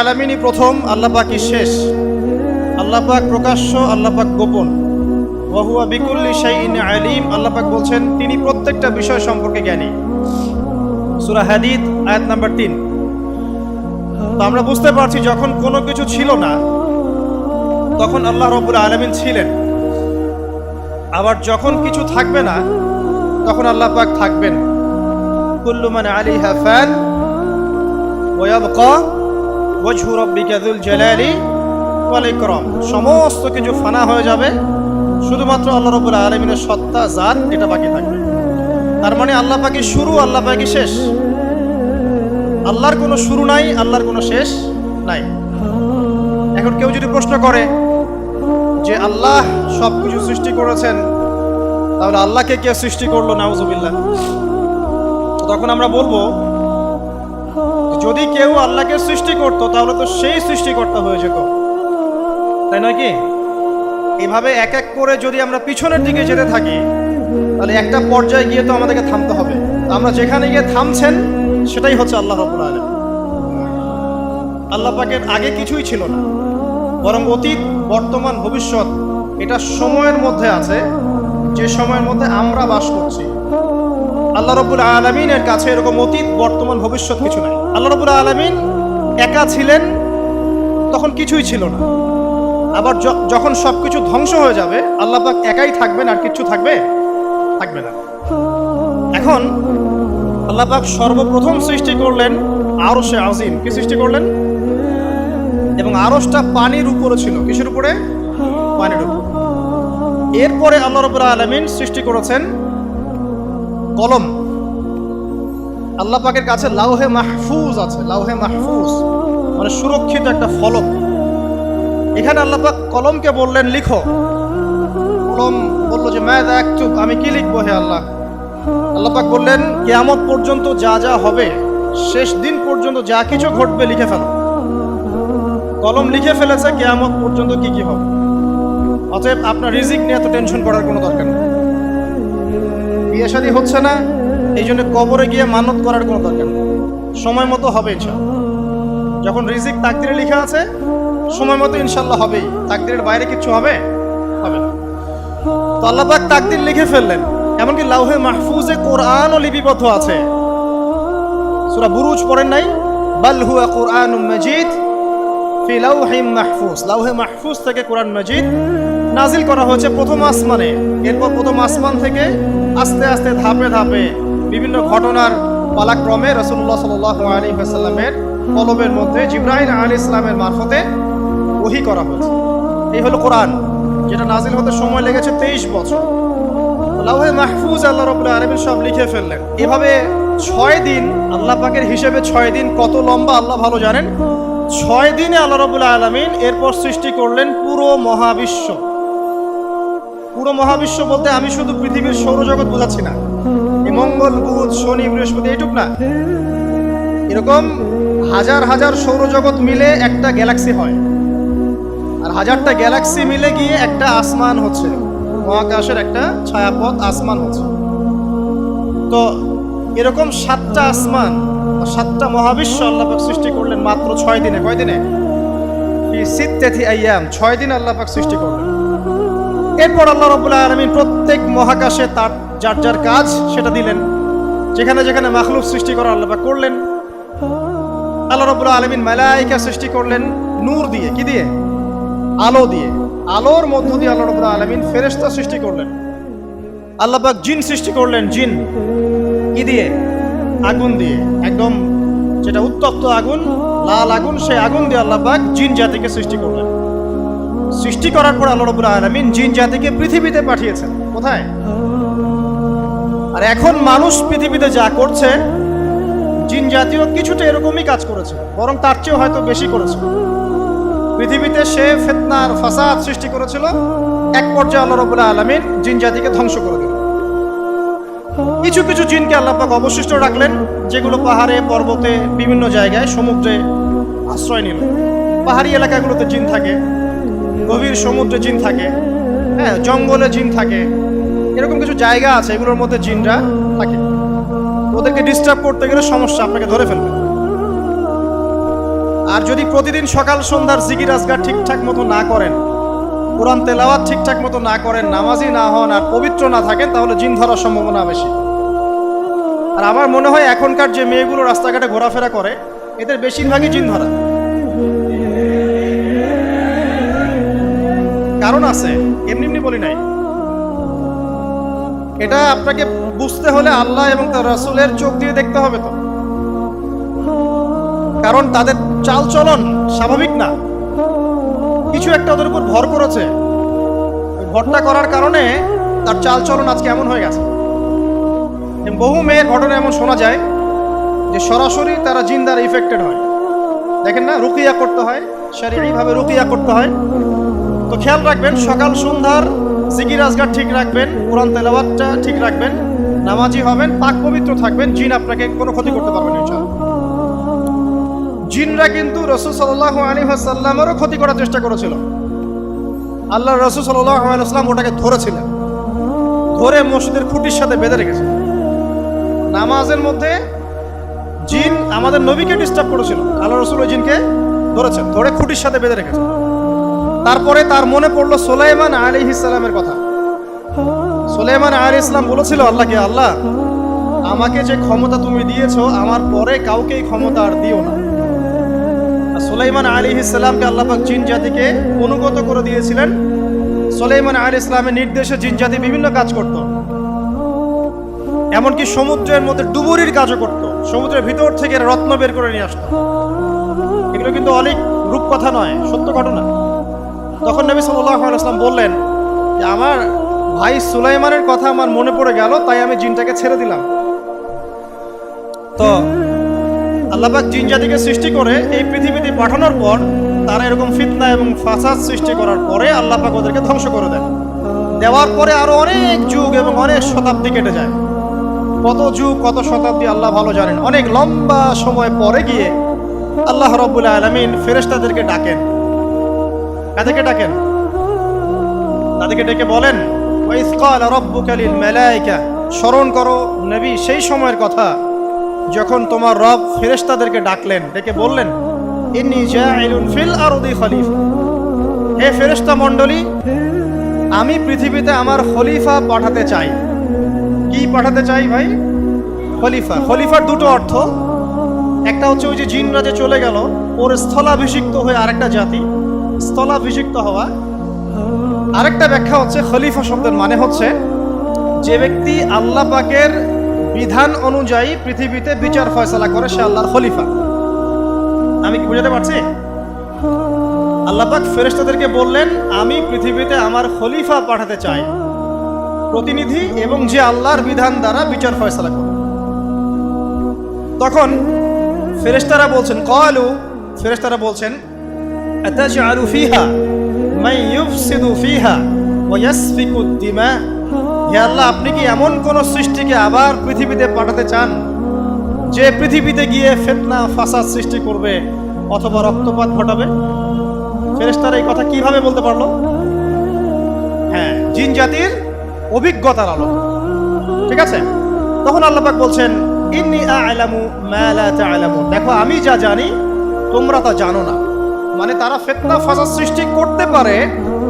আলামিনই প্রথম, আল্লাহ পাকই শেষ। আল্লাহ পাক প্রকাশ্য, আল্লাহ পাক গোপন। ওয়া হুয়া বিকুল্লি শাইইন আলিম, আল্লাহ পাক বলছেন তিনি প্রত্যেকটা বিষয় সম্পর্কে জ্ঞানী। সূরা হাদীদ আয়াত নাম্বার 3। তো আমরা বুঝতে পারছি যখন কোনো কিছু ছিল না তখন আল্লাহ রাব্বুল আলামিন ছিলেন, আবার যখন কিছু থাকবে না তখন আল্লাহ পাক থাকবেন। কুল্লু মান আলাইহা ফান ওয়া ইয়াবকা ওয়াজহু রাব্বিকা যুল জালালি ওয়াল ইকরাম। সমস্ত কিছু ফানা হয়ে যাবে, শুধুমাত্র আল্লাহ রাব্বুল আলামিনের সত্তা জাত এটা বাকি থাকবে। তার মানে আল্লাহ পাকই শুরু, আল্লাহ পাকই শেষ। আল্লাহর কোনো শুরু নাই, আল্লাহর কোনো শেষ নাই। এখন কেউ যদি প্রশ্ন করে যে আল্লাহ সব কিছু সৃষ্টি করেছেন, তাহলে আল্লাহকে কে সৃষ্টি করলো? নাউজুবিল্লাহ। তখন আমরা বলবো যদি কেউ আল্লাহকে সৃষ্টি করতো তাহলে তো সেই সৃষ্টিকর্তা হয়ে যেত, তাই নয় কি? এভাবে এক এক করে যদি আমরা পিছনের দিকে যেতে থাকি তাহলে একটা পর্যায়ে গিয়ে তো আমাদেরকে থামতে হবে। আমরা যেখানে গিয়ে থামছেন সেটাই হচ্ছে আল্লাহ রাব্বুল আলামিন। আল্লাহ পাকের আগে কিছুই ছিল না, বরং অতীত, বর্তমান, ভবিষ্যৎ এটা সময়ের মধ্যে আছে, যে সময়ের মধ্যে আমরা বাস করছি। আল্লাহ রাব্বুল আলামিনের কাছে এরকম অতীত, বর্তমান, ভবিষ্যৎ কিছু নাই। আল্লাহ রাব্বুল আলামিন একা ছিলেন, তখন কিছুই ছিল না। আবার যখন সবকিছু ধ্বংস হয়ে যাবে আল্লাহ পাক একাই থাকবেন, আর কিছু থাকবে না। এখন আল্লাহ পাক সর্বপ্রথম সৃষ্টি করলেন আরশে আজিম। কি সৃষ্টি করলেন? এবং আরশটা পানির উপরে ছিল। কিসের উপরে? পানির উপরে। এরপরে আল্লাহ রাব্বুল আলামিন সৃষ্টি করেছেন কলম। আল্লাহ পাকের কাছে লাউহে মাহফুজ আছে। লাউহে মাহফুজ মানে সুরক্ষিত একটা ফলক। এখানে আল্লাহ পাক কলমকে বললেন লিখো। কলম বলল যে মাযা আকতুব, আমি কি লিখবো হে আল্লাহ? আল্লাহ পাক বললেন কিয়ামত পর্যন্ত যা যা হবে, শেষ দিন পর্যন্ত যা কিছু ঘটবে লিখে ফেলো। কলম লিখে ফেলেছে কিয়ামত পর্যন্ত কি কি হবে। অতএব আপনার রিজিক নিয়ে এত টেনশন করার কোনো দরকার নেই। বিয়ে শাদী হচ্ছে না, এই জন্য কবরে গিয়ে মানত করার কোনো দরকার নেই। সময় মতো হবে ইনশাআল্লাহ। যখন রিজিক তাকদিরে লেখা আছে সময় মতো ইনশাআল্লাহ হবেই। তাকদিরের বাইরে কিছু হবে না। তো আল্লাহ পাক তাকদির লিখে ফেললেন। এমনকি লাউহে মাহফুজে কোরআনও লিপিবদ্ধ আছে। সূরা বুরুজ পড়েন নাই? বাল হুয়া কুরআনুম মাজিদ ফি লাউহিম মাহফুজ। লাউহে মাহফুজ থেকে কোরআন মাজিদ নাজিল করা হয়েছে প্রথম আসমানে। এরপর প্রথম আসমান থেকে আস্তে আস্তে ধাপে ধাপে বিভিন্ন ঘটনার পালাক্রমে রাসূলুল্লাহ সাল্লাল্লাহু আলাইহি ওয়াসাল্লামের কলবের মধ্যে জিবরাইল আলাইহিস সালামের মারফতে ওহী করা হয়েছে। এই হলো কোরআন, যেটা নাজিল হতে সময় লেগেছে 23 বছর। লাউহে মাহফুজ আল্লাহ রাব্বুল আলামিন সব লিখে ফেললেন। এভাবে 6 দিন, আল্লাহ পাকের হিসেবে 6 দিন কত লম্বা আল্লাহ ভালো জানেন। 6 দিনে আল্লাহ রাব্বুল আলামিন এরপর সৃষ্টি করলেন পুরো মহাবিশ্ব। পুরো মহাবিশ্ব বলতে আমি শুধু পৃথিবীর সৌরজগৎ বোঝাচ্ছি না। এই মঙ্গল, বুধ, শনি, বৃহস্পতি এইটুক না, এরকম হাজার হাজার সৌরজগৎ মিলে একটা গ্যালাক্সি হয়, আর হাজারটা গ্যালাক্সি মিলে গিয়ে একটা আসমান হচ্ছে, মহাকাশের একটা ছায়াপথ আসমান হচ্ছে। তো এরকম 7টা আসমান, 7টা মহাবিশ্ব আল্লাহ পাক সৃষ্টি করলেন মাত্র 6 দিনে। কয় দিনে? ফি সিত্তাতি আইয়াম, 6 দিন আল্লাহ পাক সৃষ্টি করলেন। এরপর আল্লাহ রাব্বুল আলামিন প্রত্যেক মহাকাশে তার যার যার কাজ সেটা দিলেন। যেখানে যেখানে মাখলুক সৃষ্টি করা আল্লাহ পাক করলেন। আল্লাহ রাব্বুল আলামিন মালায়েকা সৃষ্টি করলেন নূর দিয়ে। কি দিয়ে? আলো দিয়ে। আলোর মধ্য দিয়ে আল্লাহ রাব্বুল আলামিন ফেরেশতা সৃষ্টি করলেন। আল্লাহ পাক জিন সৃষ্টি করলেন। জিন কি দিয়ে? আগুন দিয়ে। একদম যেটা উত্তপ্ত আগুন, লাল আগুন, সেই আগুন দিয়ে আল্লাহ পাক জিন জাতিকে সৃষ্টি করলেন। সৃষ্টি করার পর আল্লাহ রাব্বুল আলামিন জিন জাতিকে পৃথিবীতে পাঠিয়েছেন। কোথায়? আর এখন মানুষ পৃথিবীতে যা করছে, জিন জাতীয় কিছুটা এরকমই কাজ করেছে, বরং তার চেয়েও হয়তো বেশি করেছে। পৃথিবীতে সে ফিতনার ফাসাদ সৃষ্টি করেছিল। এক পর্যায়ে আল্লাহ রাব্বুল আলামিন জিন জাতিকে ধ্বংস করে দিলেন। কিছু কিছু জিনকে আল্লাহ পাক অবশিষ্ট রাখলেন, যেগুলো পাহাড়ে, পর্বতে, বিভিন্ন জায়গায়, সমুদ্রে আশ্রয় নিল। পাহাড়ি এলাকাগুলোতে জিন থাকে, গভীর সমুদ্রে জিন থাকে, হ্যাঁ, জঙ্গলে জিন থাকে। এরকম কিছু জায়গা আছে এগুলোর মধ্যে জিনরা থাকে। ওদেরকে ডিস্টার্ব করতে গেলে সমস্যা, আপনাকে ধরে ফেলবে। আর যদি প্রতিদিন সকাল সন্ধ্যার জিকির আজগার ঠিকঠাক মতো না করেন, কোরআন তেলাওয়াত ঠিকঠাক মতো না করেন, নামাজি না হন আর পবিত্র না থাকেন, তাহলে জিন ধরার সম্ভাবনা বেশি। আর আমার মনে হয় এখনকার যে মেয়েগুলো রাস্তাঘাটে ঘোরাফেরা করে, এদের বেশিরভাগই জিন ধরা। কারণ আছে, এমনি এমনি বলি নাই। এটা আপনাকে বুঝতে হলে আল্লাহ এবং তার রাসূলের চোখ দিয়ে দেখতে হবে তো। কারণ তাদের চালচলন স্বাভাবিক না, কিছু একটা ওদের উপর ভর করেছে। ভরটা করার কারণে তার চালচলন আজকে এমন হয়ে গেছে। বহু মেয়ের ঘটনা এমন শোনা যায় যে সরাসরি তারা জিন দ্বারা ইফেক্টেড হয়। দেখেন না, রুকিয়া করতে হয়, শারীরিকভাবে রুকিয়া করতে হয়। তো খেয়াল রাখবেন, সকাল সন্ধ্যার জিকির আজগার ঠিক রাখবেন, কোরআন তেলাওয়াতটা ঠিক রাখবেন, নামাজি হবেন, পাক পবিত্র থাকবেন, জিন আপনাকে কোনো ক্ষতি করতে পারবে না ইনশাআল্লাহ। জিনরা কিন্তু রাসূল সাল্লাল্লাহু আলাইহি ওয়াসাল্লামেরও ক্ষতি করার চেষ্টা করেছিল। আল্লাহর রাসূল সাল্লাল্লাহু আলাইহি ওয়াসাল্লাম ওটাকে ধরেছিলেন, ধরে মসজিদের খুঁটির সাথে বেঁধে রেখেছে। নামাজের মধ্যে জিন আমাদের নবীকে ডিস্টার্ব করেছিল, আল্লাহ রাসূল ওই জিনকে ধরেছেন, ধরে খুঁটির সাথে বেঁধে রেখেছে। তারপরে তার মনে পড়লো সুলাইমান আলাইহিস সালামের কথা। সুলাইমান আলাইহিস সালাম বলেছিল আল্লাহকে, আল্লাহ আমাকে যে ক্ষমতা তুমি দিয়েছো, আমার পরে কাউকে এই ক্ষমতা আর দিও না। সুলাইমান আলাইহিস সালামকে আল্লাহ পাক জিন জাতিকে অনুগত করে দিয়েছিলেন। সুলাইমান আলাইহিস সালামের নির্দেশে জিন জাতি বিভিন্ন কাজ করত, এমনকি সমুদ্রের মধ্যে ডুবুরির কাজও করত, সমুদ্রের ভিতর থেকে রত্ন বের করে নিয়ে আসতো। এগুলো কিন্তু অনেক রূপকথা নয়, সত্য ঘটনা। তখন নবী সাল্লাল্লাহু আলাইহি ওয়াসাল্লাম বললেন যে আমার ভাই সুলাইমানের কথা আমার মনে পড়ে গেল, তাই আমি জিনটাকে ছেড়ে দিলাম। তো আল্লাহ পাক জিন জাতিকে সৃষ্টি করে এই পৃথিবীতে পাঠানোর পর তারা এরকম ফিতনা এবং ফাসাদ সৃষ্টি করার পরে আল্লাহ পাক ওদেরকে ধ্বংস করে দেন। দেওয়ার পরে আরো অনেক যুগ এবং অনেক শতাব্দী কেটে যায়। কত যুগ কত শতাব্দী আল্লাহ ভালো জানেন। অনেক লম্বা সময় পরে গিয়ে আল্লাহ রাব্বুল আলামিন ফেরেশতাদেরকে ডাকেন। কাদেরকে ডাকেন? তাদেরকে ডেকে বলেন, ওয়াইজ ক্বালা রাব্বুকা লিল মালায়েকা, স্মরণ করো নবী সেই সময়ের কথা যখন তোমার রব ফেরেশতাদেরকে ডাকলেন, ডেকে বললেন, ইন্নী জাইলুন ফিল আরদি খলিফা, হে ফেরেশতা মণ্ডলী, আমি পৃথিবীতে আমার খলিফা পাঠাতে চাই। কি পাঠাতে চাই ভাই? খলিফা। খলিফার দুটো অর্থ, একটা হচ্ছে ওই যে জিনরা যে চলে গেল, ওর স্থলাভিষিক্ত হয়ে আরেকটা জাতি, স্থলাভিষিক্ত হওয়া। আরেকটা ব্যাখ্যা হচ্ছে খলিফা শব্দের মানে হচ্ছে যে ব্যক্তি আল্লাহ পাকের বিধান অনুযায়ী পৃথিবীতে বিচার ফয়সালা করে, সে আল্লাহর খলিফা। আমি কি বুঝাতে পারছি? আল্লাহ পাক ফেরেশতাদেরকে বললেন, আমি পৃথিবীতে আমার খলিফা পাঠাতে চাই, প্রতিনিধি, এবং যে আল্লাহর বিধান দ্বারা বিচার ফয়সালা করে। তখন ফেরেশতারা বলছেন, ক্বালু, ফেরেশতারা বলছেন, আতাজআলু ফিহা মান ইউফসিদু ফিহা ওয়া ইয়াসফিকুদ দিমা, হে আল্লাহ, আপনি কি এমন কোন সৃষ্টিকে আবার পৃথিবীতে পাঠাতে চান যে পৃথিবীতে গিয়ে ফিতনা ফাসাদ সৃষ্টি করবে অথবা রক্তপাত ঘটাবে? ফেরেশতারা এই কথা কিভাবে বলতে পারলো? হ্যাঁ, জিন জাতির অভিজ্ঞতার আলো। ঠিক আছে? তখন আল্লাহ পাক বলছেন, ইন্নী আ'লামু মা লা তা'লামুন, দেখো আমি যা জানি তোমরা তা জানো না। মানে তারা ফিতনা ফাসাদ সৃষ্টি করতে পারে,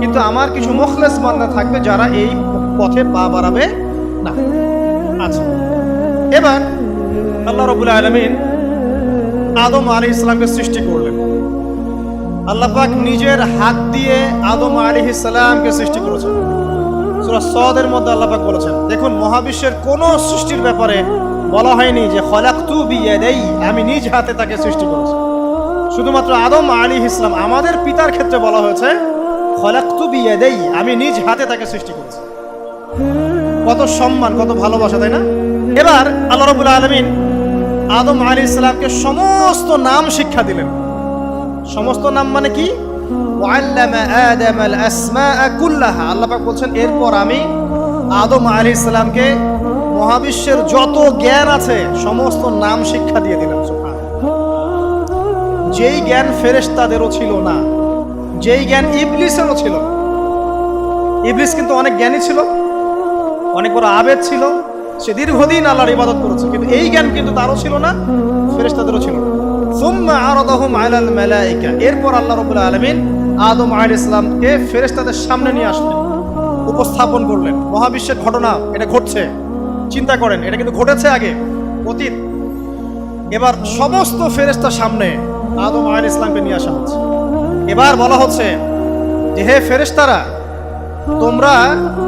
কিন্তু আমার কিছু মুখলেস বান্দা থাকবে যারা এই পথে পা বাড়াবে না। আচ্ছা, এবার আল্লাহ রাব্বুল আলামিন আদম আলাইহিস সালামকে সৃষ্টি করলেন। আল্লাহ পাক নিজের হাত দিয়ে আদম আলাইহিস সালামকে সৃষ্টি করেছেন। সূরা সাদের মধ্যে আল্লাহ পাক বলেছেন, দেখুন মহাবিশ্বের কোন সৃষ্টির ব্যাপারে বলা হয়নি যে খলাকতু বিয়াদাই, আমি নিজ হাতে তাকে সৃষ্টি করেছি। শুধুমাত্র আদম আলাইহিস সালাম, আমাদের পিতার ক্ষেত্রে বলা হয়েছে খলাকতু বিয়াদাই, আমি নিজ হাতে তাকে সৃষ্টি করেছি। কত সম্মান, কত ভালোবাসা, তাই না? এবার আল্লাহ রাব্বুল আলামিন আদম আলাইহিস সালামকে সমস্ত নাম শিক্ষা দিলেন। সমস্ত নাম মানে কি? ওয়াল্লামা আদামাল আসমাআ কুল্লাহা, আল্লাহ পাক বলছেন, এরপর আমি আদম আলাইহিস সালামকে মহাবিশ্বের যত জ্ঞান আছে সমস্ত নাম শিক্ষা দিয়ে দিলাম। সুবহানাল্লাহ। যেই জ্ঞান ফেরেশতাদেরও ছিল না, যেই জ্ঞান ইবলিসেরও ছিল। ইবলিস কিন্তু অনেক জ্ঞানী ছিল, অনেক বড় আবেদ ছিল, সে দীর্ঘদিন আল্লাহর ইবাদত করেছে, কিন্তু এই জ্ঞান কিন্তু তারও ছিল না, ফেরেশতাদেরও ছিল না। সুম্মা আরাদাহুম আলাল মালায়েকা, এরপর আল্লাহ রাব্বুল আলামিন আদম আলাইহিস সালামকে ফেরেশতাদের সামনে নিয়ে আসলেন, উপস্থাপন করলেন। মহাবিশ্বের ঘটনা, এটা ঘটছে, চিন্তা করেন, এটা কিন্তু ঘটেছে আগে, অতীত। এবার সমস্ত ফেরেশতার সামনে আদম আলাইহিস সালামকে নিয়ে আসা হচ্ছে। এবার বলা হচ্ছে যে হে ফেরেশতারা, তোমরা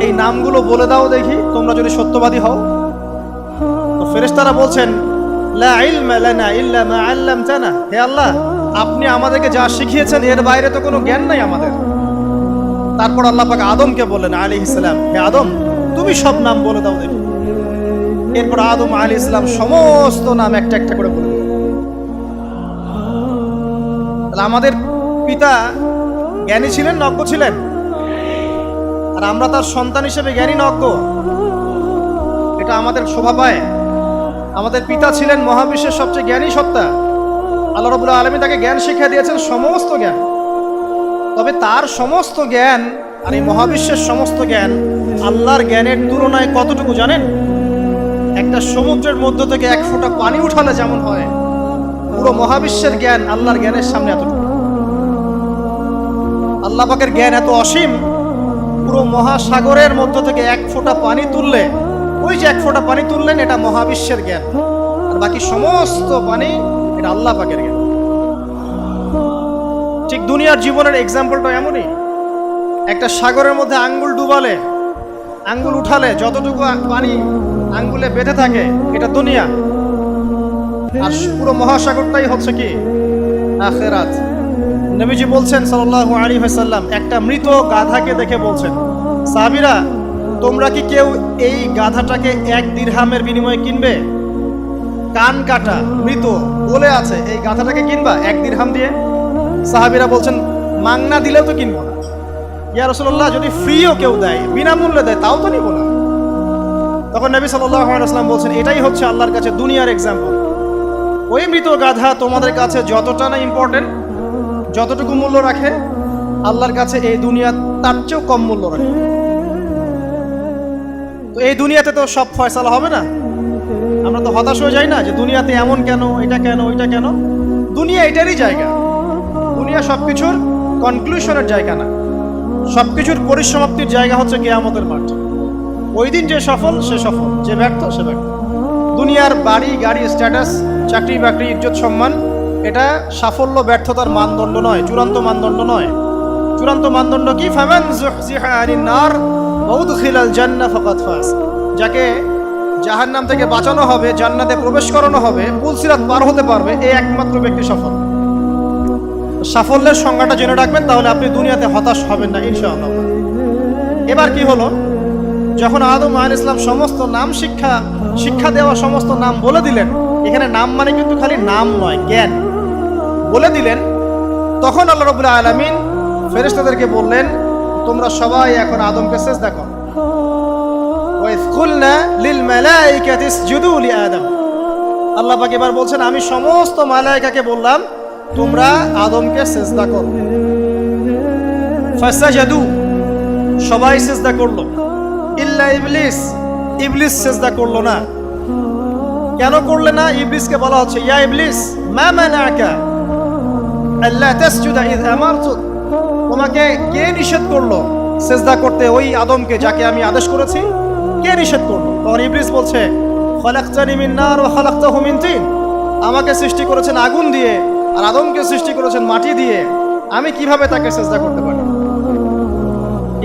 এই নামগুলো বলে দাও দেখি, তোমরা যদি সত্যবাদী হও। তো ফেরেশতারা বলছেন লা ইলমা লানা ইল্লা মা আল্লামতানা, হে আল্লাহ, আপনি আমাদেরকে যা শিখিয়েছেন এর বাইরে তো কোনো জ্ঞান নাই আমাদের। তারপর আল্লাহ পাক আদমকে বললেন আলাইহিস সালাম, হে আদম, তুমি সব নাম বলে দাও দেখি। এরপর আদম আলাইহিস সালাম সমস্ত নাম একটা একটা করে বলে দিলেন। তাহলে আমাদের পিতা জ্ঞানী ছিলেন, নজ্ঞ ছিলেন, আর আমরা তার সন্তান হিসেবে জ্ঞানী নজ্ঞ, এটা আমাদের শোভা পায়। আমাদের পিতা ছিলেন মহাবিশ্বের সবচেয়ে জ্ঞানী সত্তা, আল্লাহ রাব্বুল আলামিন তাকে জ্ঞান শিক্ষা দিয়েছেন, সমস্ত জ্ঞান। তবে তার সমস্ত জ্ঞান আর এই মহাবিশ্বের সমস্ত জ্ঞান আল্লাহর জ্ঞানের তুলনায় কতটুকু জানেন? একটা সমুদ্রের মধ্য থেকে এক ফোঁটা পানি উঠালে যেমন হয়, পুরো মহাবিশ্বের জ্ঞান আল্লাহর জ্ঞানের সামনে এতটুকু। আল্লাহ পাকের জ্ঞান এত অসীম, পুরো মহাসাগরের মধ্য থেকে এক ফোঁটা পানি তুললে, ওই যে এক ফোঁটা পানি তুললেন, এটা মহাবিশ্বের জ্ঞান, আর বাকি সমস্ত পানি এটা আল্লাহ পাকের জ্ঞান। ঠিক দুনিয়ার জীবনের এক্সাম্পলটা এমনই। একটা সাগরের মধ্যে আঙ্গুল ডুবালে, আঙ্গুল উঠালে যতটুকু পানি আঙ্গুলে বেঁধে থাকে, এটা দুনিয়া। আর পুরো মহাসাগরটাই হচ্ছে কি? আখিরাত। নবীজি বলছেন সাল্লাল্লাহু আলাইহি ওয়াসাল্লাম, একটা মৃত গাধাকে দেখে বলছেন, সাহাবীরা, তোমরা কি কেউ এই গাধাটাকে 1 দিরহামের বিনিময়ে কিনবে? কান কাটা, মৃত, বলে আছে, এই গাধাটাকে কিনবা 1 দিরহাম দিয়ে? সাহাবীরা বলছেন, মাংনা দিলেও তো কিনবো না। ইয়া রাসূলুল্লাহ, যদি ফ্রিও কেউ দেয়, বিনামূল্যে দেয়, তাও তো নিব না। তখন নবী সাল্লাল্লাহু আলাইহি ওয়াসাল্লাম বলছেন, এটাই হচ্ছে আল্লাহর কাছে দুনিয়ার এক্সাম্পল। ওই মৃত গাধা তোমাদের কাছে যতটা না ইম্পর্টেন্ট, যতটুকু মূল্য রাখে, আল্লাহর কাছে এই দুনিয়া তার চেয়েও কম মূল্য রাখে। তো এই দুনিয়াতে তো সব ফয়সালা হবে না। আমরা তো হতাশ হয়ে যাই না যে দুনিয়াতে এমন কেন, এটা কেন, ওইটা কেন। দুনিয়া এটারই জায়গা, দুনিয়া সবকিছুর কনক্লুশনের জায়গা না, সবকিছুর পরিসমাপ্তির জায়গা হচ্ছে কিয়ামতের মাঠ। ওই দিন যে সফল সে সফল, যে ব্যর্থ সে ব্যর্থ। দুনিয়ার বাড়ি গাড়ি, স্ট্যাটাস, চাকরি বাকরি, ইজ্জত সম্মান, এটা সাফল্য ব্যর্থতার মানদণ্ড নয়, চূড়ান্ত মানদণ্ড নয়। চূড়ান্ত মানদণ্ড কি? ফামান যুহজিহা আনিন নার ওয়া উদখিলাল জান্নাহ ফাকাদ ফাজ। যাকে জাহান্নাম থেকে বাঁচানো হবে, জান্নাতে প্রবেশ করানো হবে, পুলসিরাত পার হতে পারবে, এই একমাত্র ব্যক্তি সফল। সাফল্যের সংজ্ঞাটা জেনে রাখবেন, তাহলে আপনি দুনিয়াতে হতাশ হবেন না ইনশাআল্লাহ। এবার কি হলো, যখন আদম আলাইহিস সালাম সমস্ত নাম শিক্ষা দেওয়া সমস্ত নাম বলে দিলেন, এখানে নাম মানে কিন্তু খালি নাম নয়, জ্ঞান বলে দিলেন, তখন আল্লাহ রাব্বুল আলামিন ফেরেশতাদেরকে বললেন, তোমরা সবাই এখন আদমকে সিজদা করো। ওয়া ইয কুলনা লিল মালাইকাতি ইসজুদু লি আদম। আল্লাহ পাক এবার বলছেন, আমি সমস্ত মালায়েকাকে বললাম তোমরা আদমকে সিজদা করো। ফাসাজাদু, সবাই সিজদা করলো, ইল্লা ইবলিস, ইবলিস সিজদা করলো না। কেন করলে না? ইবলিসকে বলা হচ্ছে, ইয়া ইবলিস মা মানাকা আল্লা তাসজুদা ইয আমারতুক, তোমাকে কে নিষেধ করলো সিজদা করতে ওই আদমকে যাকে আমি আদেশ করেছি? কে নিষেধ করলো? তখন ইবলিস বলছে, খালাকতানি মিন নার ওয়া খালাকতাহু মিন তিন, আমাকে সৃষ্টি করেছেন আগুন দিয়ে আর আদমকে সৃষ্টি করেছেন মাটি দিয়ে, আমি কিভাবে তাকে সিজদা করতে পারি?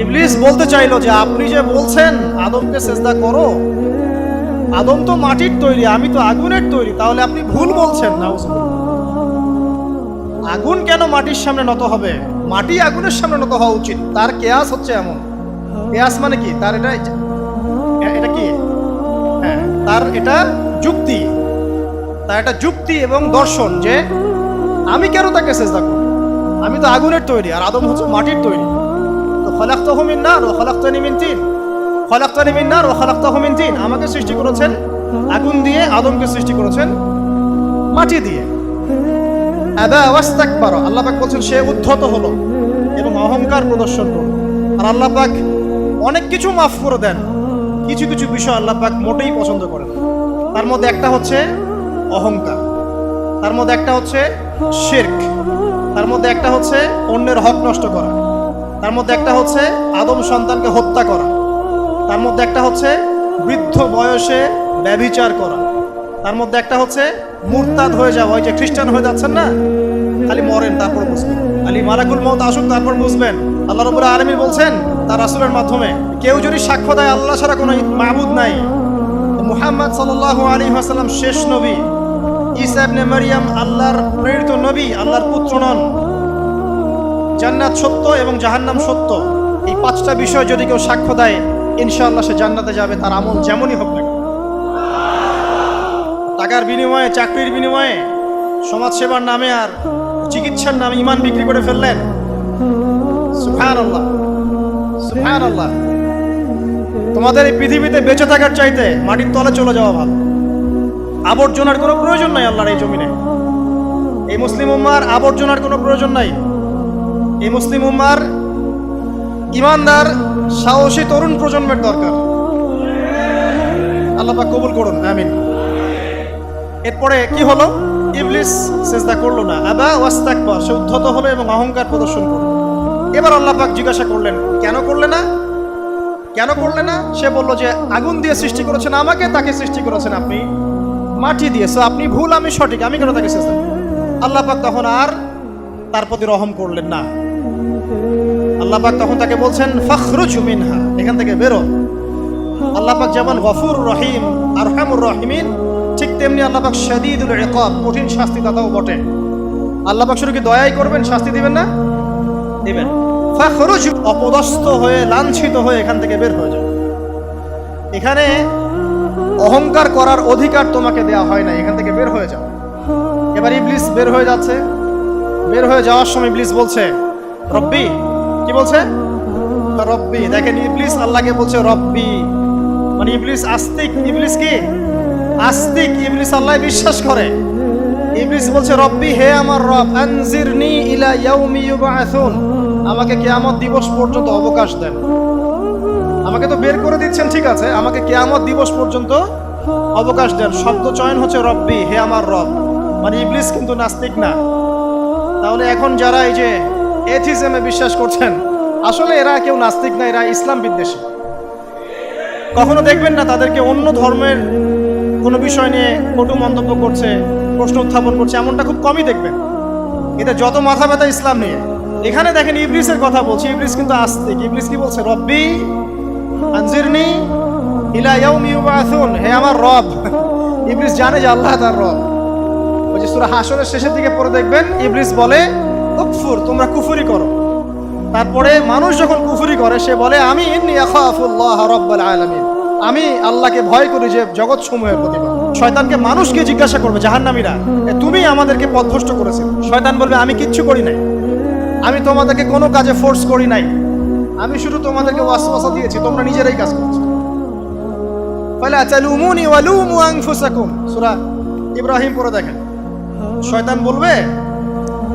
ইবলিস বলতে চাইলো যে আপনি যে বলছেন আদমকে সিজদা করো, আদম তো মাটির তৈরি, আমি তো আগুনের তৈরি, তাহলে আপনি ভুল বলছেন। নাউজুবিল্লাহ। আগুন কেন মাটির সামনে নত হবে? মাটি আগুনের সামনে নত হওয়া উচিত। তার কেয়াস হচ্ছে এমন, কেয়াস মানে কি? তার এটা কি? হ্যাঁ, তার এটা যুক্তি, তার এটা যুক্তি এবং দর্শন যে আমি কেন তাকে সিজদা করব? আমি তো আগুনের তৈরি আর আদম হচ্ছে মাটির তৈরি। তো খালাকতাহু মিন নার ওয়া খালাকতানি মিন তিন, খালাকতানি মিন নার ওয়া খালাকতাহু মিন তিন, আমাকে সৃষ্টি করেছেন আগুন দিয়ে, আদমকে সৃষ্টি করেছেন মাটি দিয়ে। আবা ওয়াস্তাকবার, আল্লাহ পাক বলছেন সে উদ্ধত হলো এবং অহংকার প্রদর্শন করলো। আর আল্লাহ পাক অনেক কিছু মাফ করে দেন, কিছু কিছু বিষয় আল্লাহ পাক মোটেই পছন্দ করেন। তার মধ্যে একটা হচ্ছে অহংকার। তার মধ্যে একটা হচ্ছে শিরক, তার মধ্যে একটা হচ্ছে অন্যের হক নষ্ট করা, তার মধ্যে একটা হচ্ছে আদম সন্তানকে হত্যা করা, তার মধ্যে একটা হচ্ছে বৃদ্ধ বয়সে ব্যভিচার করা, তার মধ্যে একটা হচ্ছে মুরতাদ হয়ে যাওয়া। ওই যে খ্রিস্টান হয়ে যাচ্ছেন না, খালি মরেন তারপর বুঝবেন, খালি মালাকুল মউত আসুন তারপর বুঝবেন। আল্লাহ রাব্বুল আলামিন বলছেন তার রাসূলের মাধ্যমে, কেউ যদি সাক্ষ্য দেয় আল্লাহ ছাড়া কোনো মাবুদ নাই, মুহাম্মদ সাল্লাল্লাহু আলাইহি ওয়াসাল্লাম শেষ নবী, ঈসা ইবনে মারইয়াম আল্লাহর প্রেরিত নবী, আল্লাহর পুত্র নন, জান্নাত সত্য এবং জাহান্নাম সত্য, এই পাঁচটা বিষয় যদি কেউ সাক্ষ্য দেয় ইনশাআল্লাহ সে জান্নাতে যাবে, তার আমল যেমনই হোক না। টাকার বিনিময়ে, চাকরির বিনিময়ে, সমাজ সেবার নামে আর চিকিৎসার নামে ঈমান বিক্রি করে ফেললেন। সুবহানাল্লাহ, সুবহানাল্লাহ। তোমাদের এই পৃথিবীতে বেঁচে থাকার চাইতে মাটির তলে চলে যাওয়া ভালো। আবর্জনার কোনো প্রয়োজন নাই আল্লাহর এই জমিনে। এই মুসলিম উম্মার আবর্জনার কোনো প্রয়োজন নাই। এই মুসলিম উম্মার ইমানদার সাহসী তরুণ প্রজন্মের দরকার। আল্লাহ পাক কবুল করুন, আমিন। এরপরে কি হলো? ইবলিস সিজদা করলো না, আবা ওয়াস্তাকবার, সে উদ্ধত হলো এবং অহংকার প্রদর্শন করলো। এবার আল্লাহ পাক জিজ্ঞাসা করলেন, কেন করলে না, কেন করলে না? সে বলল যে আগুন দিয়ে সৃষ্টি করেছেন আমাকে, তাকে সৃষ্টি করেছেন আপনি মাটি দিয়ে, সো আপনি ভুল আমি সঠিক, আমি কেন তাকে সিজদা? আল্লাহ পাক তখন আর তার প্রতি রহম করলেন না। আল্লাহ পাক তখন তাকে বলছেন ফাখরুজ মিনহা, এখান থেকে বেরো। আল্লাহ পাক যেমন গফুর রহিম আরহামুর রহিমিন, ঠিক তেমনি আল্লাহ পাক শাদীদুল ইকাব, কঠিন শাস্তি দাতাও বটে। আল্লাহ পাক শুধু কি দয়াই করবেন, শাস্তি দিবেন না? দিবেন। ফাখরুজ, অপদস্থ হয়ে লাঞ্ছিত হয়ে এখান থেকে বের হয়ে যাও। এখানে অহংকার করার অধিকার তোমাকে দেয়া হয় না, এখান থেকে বের হয়ে যাও। এবার ইবলিস বের হয়ে যাচ্ছে। বের হয়ে যাওয়ার সময় ইবলিস বলছে রব্বি, কি বলছে? রব্বি। দেখেন ইবলিস আল্লাহকে বলছে রব্বি, মানে ইবলিস আস্তিক। ইবলিস কি আস্তিক? ইবলিস আল্লাহ বিশ্বাস করে। ইবলিস বলছে রব্বি, হে আমার রব, আনজিরনি ইলা ইয়াউমি ইউবআসুন, আমাকে কিয়ামত দিবস পর্যন্ত অবকাশ দেন। আমাকে তো বের করে দিচ্ছেন, ঠিক আছে, আমাকে কিয়ামত দিবস পর্যন্ত অবকাশ দেন। শব্দ চয়ন হচ্ছে রব্বি, হে আমার রব। মানে ইবলিস কিন্তু নাস্তিক না। তাহলে এখন যারা এই যে এথিজমে বিশ্বাস করছেন, আসলে এরা কেউ নাস্তিক না, এরা ইসলাম বিদ্বেষী। কখনো দেখবেন না তাদেরকে অন্য ধর্মের কোনো বিষয় নিয়ে কটু মন্তব্য করছে, প্রশ্ন উত্থাপন করছে, এমনটা খুব কমই দেখবেন। এতে যত মাথা ব্যথা ইসলাম নিয়ে। এখানে দেখেন ইবলিসের কথা বলছি, ইবলিস কিন্তু আস্তিক। ইবলিস কি বলছে? রব্বি আনজিরনি ইলা ইয়াউমি ইউবআসুন, হে আমার রব। ইবলিস জানে যে আল্লাহ তার রব। ওই যে সূরা হাশরের শেষের দিকে পড়ে দেখবেন ইবলিস বলে উকফুর, তোমরা কুফরি করো। তারপরে মানুষ যখন কুফরি করে সে বলে আমি ইন্নী আখাফুল্লাহ রাব্বাল আলামিন, আমি আল্লাহকে ভয় করি যে জগৎ সমূহের প্রতিপালক। শয়তানকে মানুষকে জিজ্ঞাসা করবে জাহান্নামীরা, তুমি আমাদেরকে পথভ্রষ্ট করেছো। শয়তান বলবে আমি কিচ্ছু করি নাই, আমি তোমাদেরকে কোনো কাজে ফোর্স করি নাই, আমি শুধু তোমাদেরকে ওয়াসওয়াসা দিয়েছি, তোমরা নিজেরাই কাজ করছো। ফালা তালুমুনি ওয়ালুমু আনফুসাকুম, সূরা ইব্রাহিম পড়ে দেখেন। শয়তান বলবে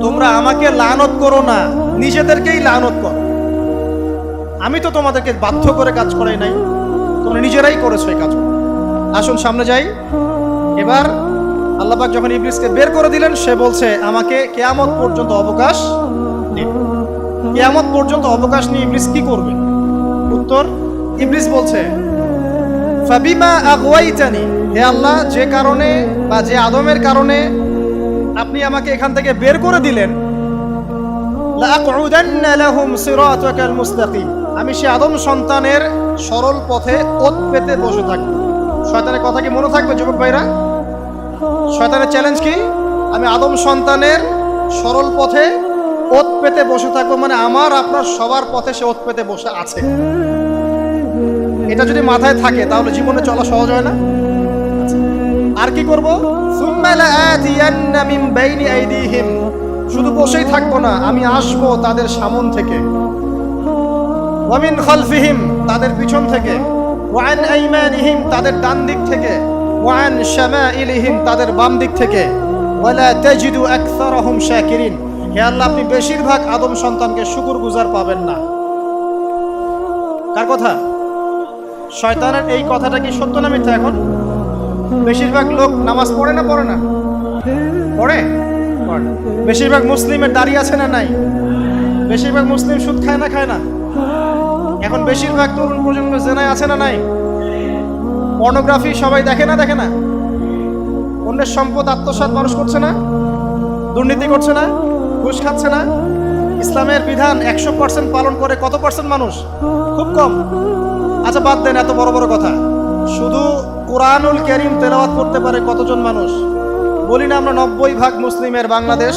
তোমরা আমাকে লানত করো না, নিজেদেরকেই লানত করো, আমি তো তোমাদেরকে বাধ্য করে কাজ করাই নাই, তোমরা নিজেরাই করেছো এই কাজ। আসুন সামনে যাই। এবার আল্লাহ পাক যখন ইবলিসকে বের করে দিলেন, সে বলছে আমাকে কিয়ামত পর্যন্ত অবকাশ দিন। কিয়ামত পর্যন্ত অবকাশ নিয়ে ইবলিস কি করবে? উত্তর, ইবলিস বলছে ফাবিমা আগওয়াইতানি, হে আল্লাহ, যে কারণে বা যে আদমের কারণে আপনি আমাকে এখান থেকে বের করে দিলেন, লাআকউদান্না লাহুম সিরাতাকাল মুস্তাকিম, আমি সে আদম সন্তানের সরল পথে ওত পেতে বসে থাকব। শয়তানের কথা কি মনে থাকবে যুবক ভাইরা? শয়তানের চ্যালেঞ্জ কি? আমি আদম সন্তানের সরল পথে ওত পেতে বসে থাকবো, মানে আমার আপনার সবার পথে সে ওত পেতে বসে আছে। এটা যদি মাথায় থাকে তাহলে জীবনে চলা সহজ হয় না। আর কি করবো? সুম্মা লাআতিয়ান্না মিন বাইনি আইদিহিম, শুধু বসেই থাকবো না, আমি আসবো তাদের সামন থেকে, ওয়া মিন খালফিহিম, তাদের পিছন থেকে, ওয়া আন আইমানিহিম, তাদের ডান দিক থেকে, ওয়া আন শামাইলিহিম, তাদের বাম দিক থেকে, ওয়ালা তাজিদু আকসারাহুম শাকিরিন, হে আল্লাহ, আপনি বেশিরভাগ আদম সন্তানকে শুকরগুজার পাবেন না। কার কথা? শয়তানের এই কথাটা কি সত্য না মিথ্যা? এখন বেশিরভাগ লোক নামাজ পড়ে না, পড়ে না? পড়ে? পড়ে না। বেশিরভাগ মুসলিমের দাড়ি আছে না নাই? বেশিরভাগ মুসলিম সুদ খায় না খায় না? এখন বেশিরভাগ তরুণ প্রজন্ম জেনায় আছে না নাই? পর্নোগ্রাফি সবাই দেখে না দেখে না? অন্যের সম্পদ আত্মসাৎ মানুষ করছে না? দুর্নীতি করছে না? ঘুষ খাচ্ছে না? ইসলামের বিধান 100% পালন করে কত পার্সেন্ট মানুষ? খুব কম। আচ্ছা বাদ দেন এত বড় বড় কথা, শুধু কোরআনুল কারীম তেলাওয়াত করতে পারে কতজন মানুষ? বলি না আমরা 90% মুসলিমের বাংলাদেশ,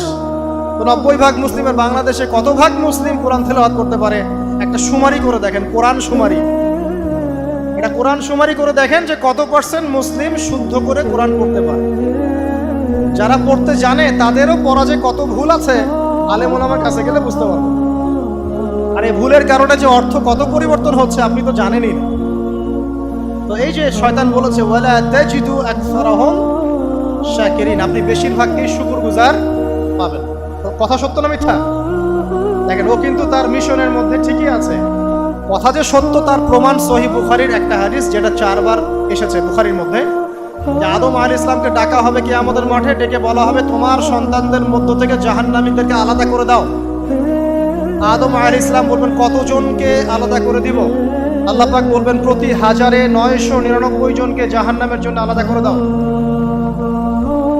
তো 90% মুসলিমের বাংলাদেশে কত ভাগ মুসলিম কোরআন তেলাওয়াত করতে পারে? একটা শুমারি করে দেখেন, কোরআন শুমারি। এটা কোরআন শুমারি করে দেখেন যে কত পার্সেন্ট মুসলিম শুদ্ধ করে কোরআন পড়তে পারে। যারা পড়তে জানে তাদেরও পড়া যে কত ভুল আছে আলেম ওলামার কাছে গেলে বুঝতে পারবেন। আর এই ভুলের কারণে যে অর্থ কত পরিবর্তন হচ্ছে আপনি তো জানেনই না। তো এই যে শয়তান বলেছে ওয়ালা তাজিদু আকসারাহুম শাকিরিন, আপনি বেশিরভাগকেই শুকরগুজার পাবেন। তো কথা সত্য না মিথ্যা? দেখেন ও কিন্তু তার মিশনের মধ্যে ঠিকই আছে। কথা যে সত্য তার প্রমাণ সহিহ বুখারীর একটা হাদিস, যেটা 4 বার এসেছে বুখারীর মধ্যে, যে আদম আলাইহিস সালামকে ডাকা হবে কিয়ামতের মাঠে, ডেকে বলা হবে তোমার সন্তানদের মধ্য থেকে জাহান্নামীদেরকে আলাদা করে দাও। আদম আলাইহিস সালাম বলবেন কতজনকে আলাদা করে দিব? আল্লাহ পাক বলবেন প্রতি 1099 জনকে জাহান্নামের জন্য আলাদা করে দাও।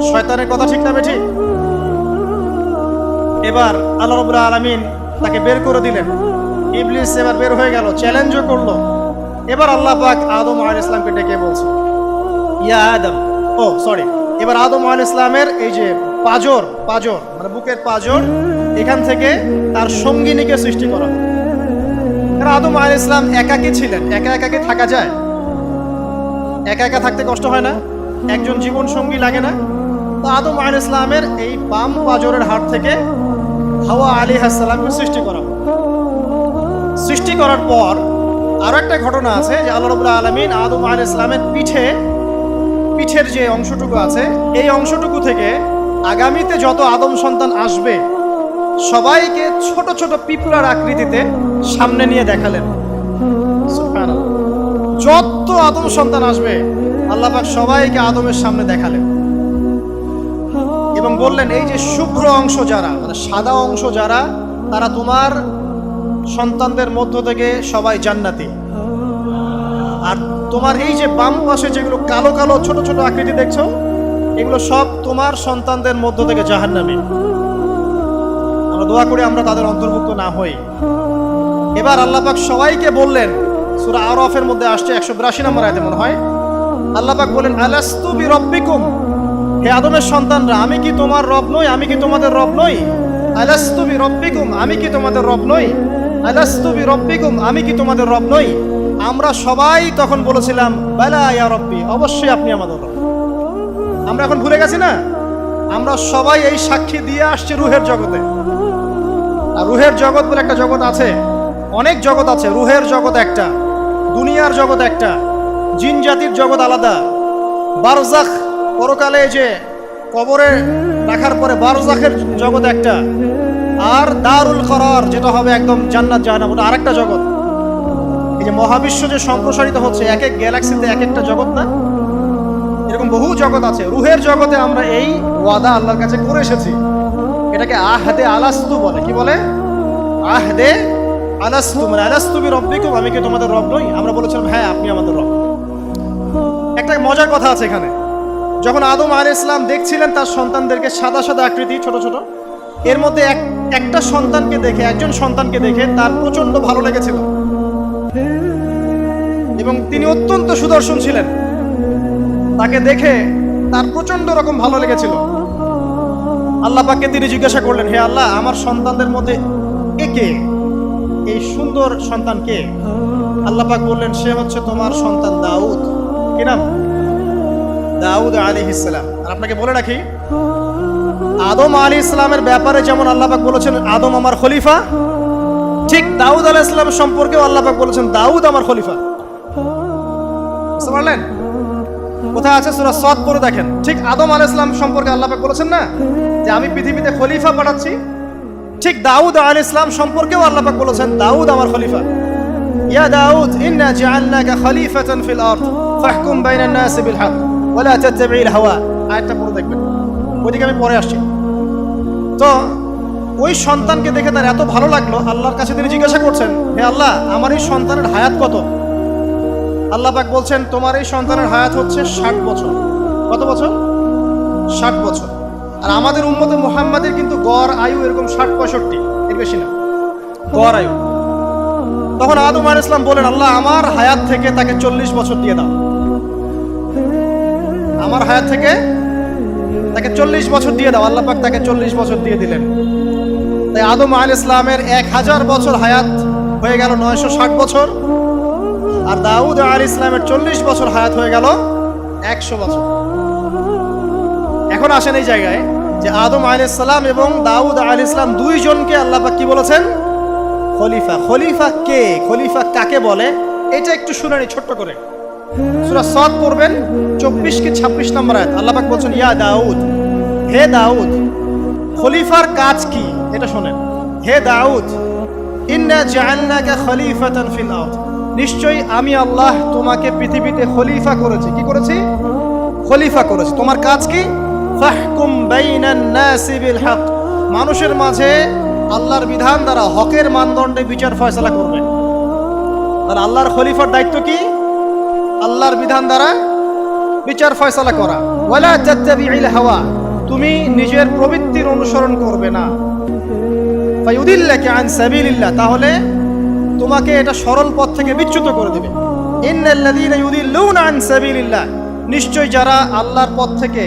শয়তানের কথা ঠিক না বেঠিক? এবার আল্লাহ রাব্বুল আলামিন তাকে বের করে দিলেন। ইবলিস এবার বের হয়ে গেল, চ্যালেঞ্জও করলো। এবার আল্লাহ পাক আদম আলাইহিস সালামকে ডেকে বলছে ইয়া আদম, এবার আদম আলাইহিস সালামের এই যে পাজর মানে বুকের পাজর, এখান থেকে তার সঙ্গিনীকে সৃষ্টি করা। কারণ আদম আলাইহিস সালাম একাকী ছিলেন, একা কি থাকা যায়? একা থাকতে কষ্ট হয় না? একজন জীবন সঙ্গী লাগে না? তো আদম আলাইহিস সালামের এই বাম পাজরের হাড় থেকে হাওয়া আলাইহিস সালামকে সৃষ্টি করা। সৃষ্টি করার পর আরো একটা ঘটনা আছে যে আল্লাহ রাব্বুল আলামিন আদম আলাইহিস সালামের পিঠের যে অংশটুকু আছে, এই অংশটুকু থেকে আগামীতে যত আদম সন্তান আসবে সবাইকে ছোট ছোট পিঁপড়ার আকৃতিতে সামনে নিয়ে দেখালেন। সুবহানাল্লাহ। যত আদম সন্তান আসবে আল্লাহ পাক সবাইকে আদমের সামনে দেখালেন এবং বললেন এই যে শুভ্র অংশ যারা, মানে সাদা অংশ যারা, তারা তোমার সন্তানদের মধ্য থেকে সবাই জান্নাতি। আর তোমার এই যে বাম পাশে যেগুলো কালো কালো ছোট ছোট আকৃতি দেখছো, এগুলো সব তোমার সন্তানদের মধ্য থেকে জাহান্নামী। আমরা দোয়া করি আমরা তাদের অন্তর্ভুক্ত না হই। এবার আল্লাহ পাক সবাইকে বললেন, সূরা আরাফের মধ্যে আসছে 182 নম্বর আয়াতে মনে হয়, আল্লাহ পাক বলেন আলাস্তু বিরাব্বিকুম, হে আদমের সন্তানরা আমি কি তোমার রব নই? আমি কি তোমাদের রব নই? আলাস্তু বিরাব্বিকুম, আমি কি তোমাদের রব নই? আলাস্তু বিরাব্বিকুম, আমি কি তোমাদের রব নই? আমরা সবাই তখন বলেছিলাম বালা ইয়া রব্বি, অবশ্যই আপনি আমাদের রব। আমরা এখন ভুলে গেছি না? আমরা সবাই এই সাক্ষী দিয়ে আসছি রুহের জগতে। আর রুহের জগৎ বলে একটা জগৎ আছে, অনেক জগৎ আছে। রুহের জগৎ একটা, দুনিয়ার জগৎ একটা, জিন জাতির জগৎ আলাদা, বারজাখ পরকালে যে কবরে রাখার পরে বারজাখের জগৎ একটা, আর দারুল করার যেটা হবে একদম জান্নাত জাহান্নাম, ওটা আরেকটা জগৎ। এই যে মহাবিশ্ব যে সম্প্রসারিত হচ্ছে, এক এক গ্যালাক্সিতে এক একটা জগৎ না, এরকম বহু জগৎ আছে। রুহের জগতে আমরা এই ওয়াদা আল্লাহর কাছে করে এসেছি। এটাকে আহদে আলাস্তু বলে। কি বলে? আহদে আলাস্তু, মানে আলাস্তু বিরাব্বিকুম, আমি কি তোমাদের রব নই? আমরা বলেছিলাম হ্যাঁ আপনি আমাদের রব। একটা মজার কথা আছে এখানে, যখন আদম আলাইহিস সালাম দেখছিলেন তার সন্তানদেরকে সাদা সাদা আকৃতি ছোট ছোট, এর মধ্যে একটা সন্তানকে দেখে, একজন সন্তানকে দেখে তার প্রচন্ড ভালো লেগেছিল এবং তিনি অত্যন্ত সুদর্শন ছিলেন। তাকে দেখে তার প্রচন্ড রকম ভালো লেগেছিল। আল্লাহ পাককে তিনি জিজ্ঞাসা করলেন, হে আল্লাহ, আমার সন্তানদের মধ্যে কে, এই সুন্দর সন্তান কে? আল্লাহ পাক বললেন সে হচ্ছে তোমার সন্তান দাউদ। কি নাম? দাউদ আলাইহিস সালাম। আর আপনাকে বলে রাখি, আদম আলাইহিস সালামের ব্যাপারে যেমন আল্লাহ পাক বলেছেন আদম আমার খলিফা, ঠিক দাউদ আলাইহিস সালাম সম্পর্কেও আল্লাহ পাক বলেছেন দাউদ আমার খলিফা। বুঝতে পারলেন? কোথায় আছে? সূরা সাদ পড়ে দেখেন। ঠিক আদম আলাইহিস সালাম সম্পর্কে আল্লাহ পাক বলেছেন না যে আমি পৃথিবীতে খলিফা পাঠাচ্ছি, ঠিক দাউদ আলাইহিস সালাম সম্পর্কেও আল্লাহ পাক বলেছেন দাউদ আমার খলিফা। ইয়া দাউদ ইন্না জাআলনাকা খলিফাতান ফিল আরদ ফাহকুম বাইনান নাস বিল হক ওয়া লা তাত্তাবি'ল হাওয়া। আয়াতটা পড়ে দেখবেন। ওইদিকে আমি পরে আসছি। তো ওই সন্তানকে দেখে তার এত ভালো লাগলো, আল্লাহর কাছে তিনি জিজ্ঞাসা করছেন, হে আল্লাহ, আমার এই সন্তানের হায়াত কত? আল্লাহ পাক বলছেন, তোমার এই সন্তানের হায়াত হচ্ছে 60 বছর। কত বছর? 60 বছর। আর আমাদের উম্মতে মুহাম্মাদের কিন্তু গড় আয়ু এরকম 60-65, এর বেশি না গড় আয়ু। তখন আদম আলাইহিস সালাম বলেন, আল্লাহ, আমার হায়াত থেকে তাকে 40 বছর দিয়ে দাও। আমার হায়াত থেকে তাকে 40 বছর দিয়ে দাও। আল্লাহ পাক তাকে 40 বছর দিয়ে দিলেন। তাই আদম আলাইহিস সালামের 1000 বছর হায়াত হয়ে গেল 960 বছর, আর দাউদ আলাইহিস সালামের 40 বছর হায়াত হয়ে গেল 100 বছর। এখন আসেন এই জায়গায় যে আদম আলাইহিস সালাম এবং দাউদ আলাইহিস সালাম দুইজনকে আল্লাহ পাক কি বলেছেন? খলিফা। খলিফা কে? খলিফা কাকে বলে? এটা একটু শুনে নি ছোট্ট করে। সূরা সাদ পড়বেন 24 কি 26 নম্বর আয়াত। আল্লাহ পাক বলছেন, ইয়া দাউদ, হে দাউদ, খলিফার কাজ কি এটা শোনেন। হে দাউদ, ইন্না জাআলনাকা খলিফাতান ফিল আরদ, নিশ্চয়ই আমি আল্লাহ তোমাকে পৃথিবীতে খলিফা করেছি। কি করেছি? খলিফা করেছি। তোমার কাজ কি? ফাহকুম বাইনান নাসি বিল হক, মানুষের মাঝে আল্লাহর বিধান দ্বারা হকের মানদণ্ডে বিচার ফয়সালা করবে। আর আল্লাহর খলিফার দায়িত্ব কি? আল্লাহর বিধান দ্বারা বিচার ফয়সালা করা। ওয়ালা তাত্তাবিউল হাওয়া, তুমি নিজের প্রবৃত্তির অনুসরণ করবে না। ফায়ুদিল্লাকা আন সাবিলিল্লাহ, তাহলে তোমাকে এটা সরল পথ থেকে বিচ্যুত করে দেবে। ইন্নাল্লাযীনা ইউদিল্লুনা আন সাবিলিল্লাহ, নিশ্চয় যারা আল্লাহর পথ থেকে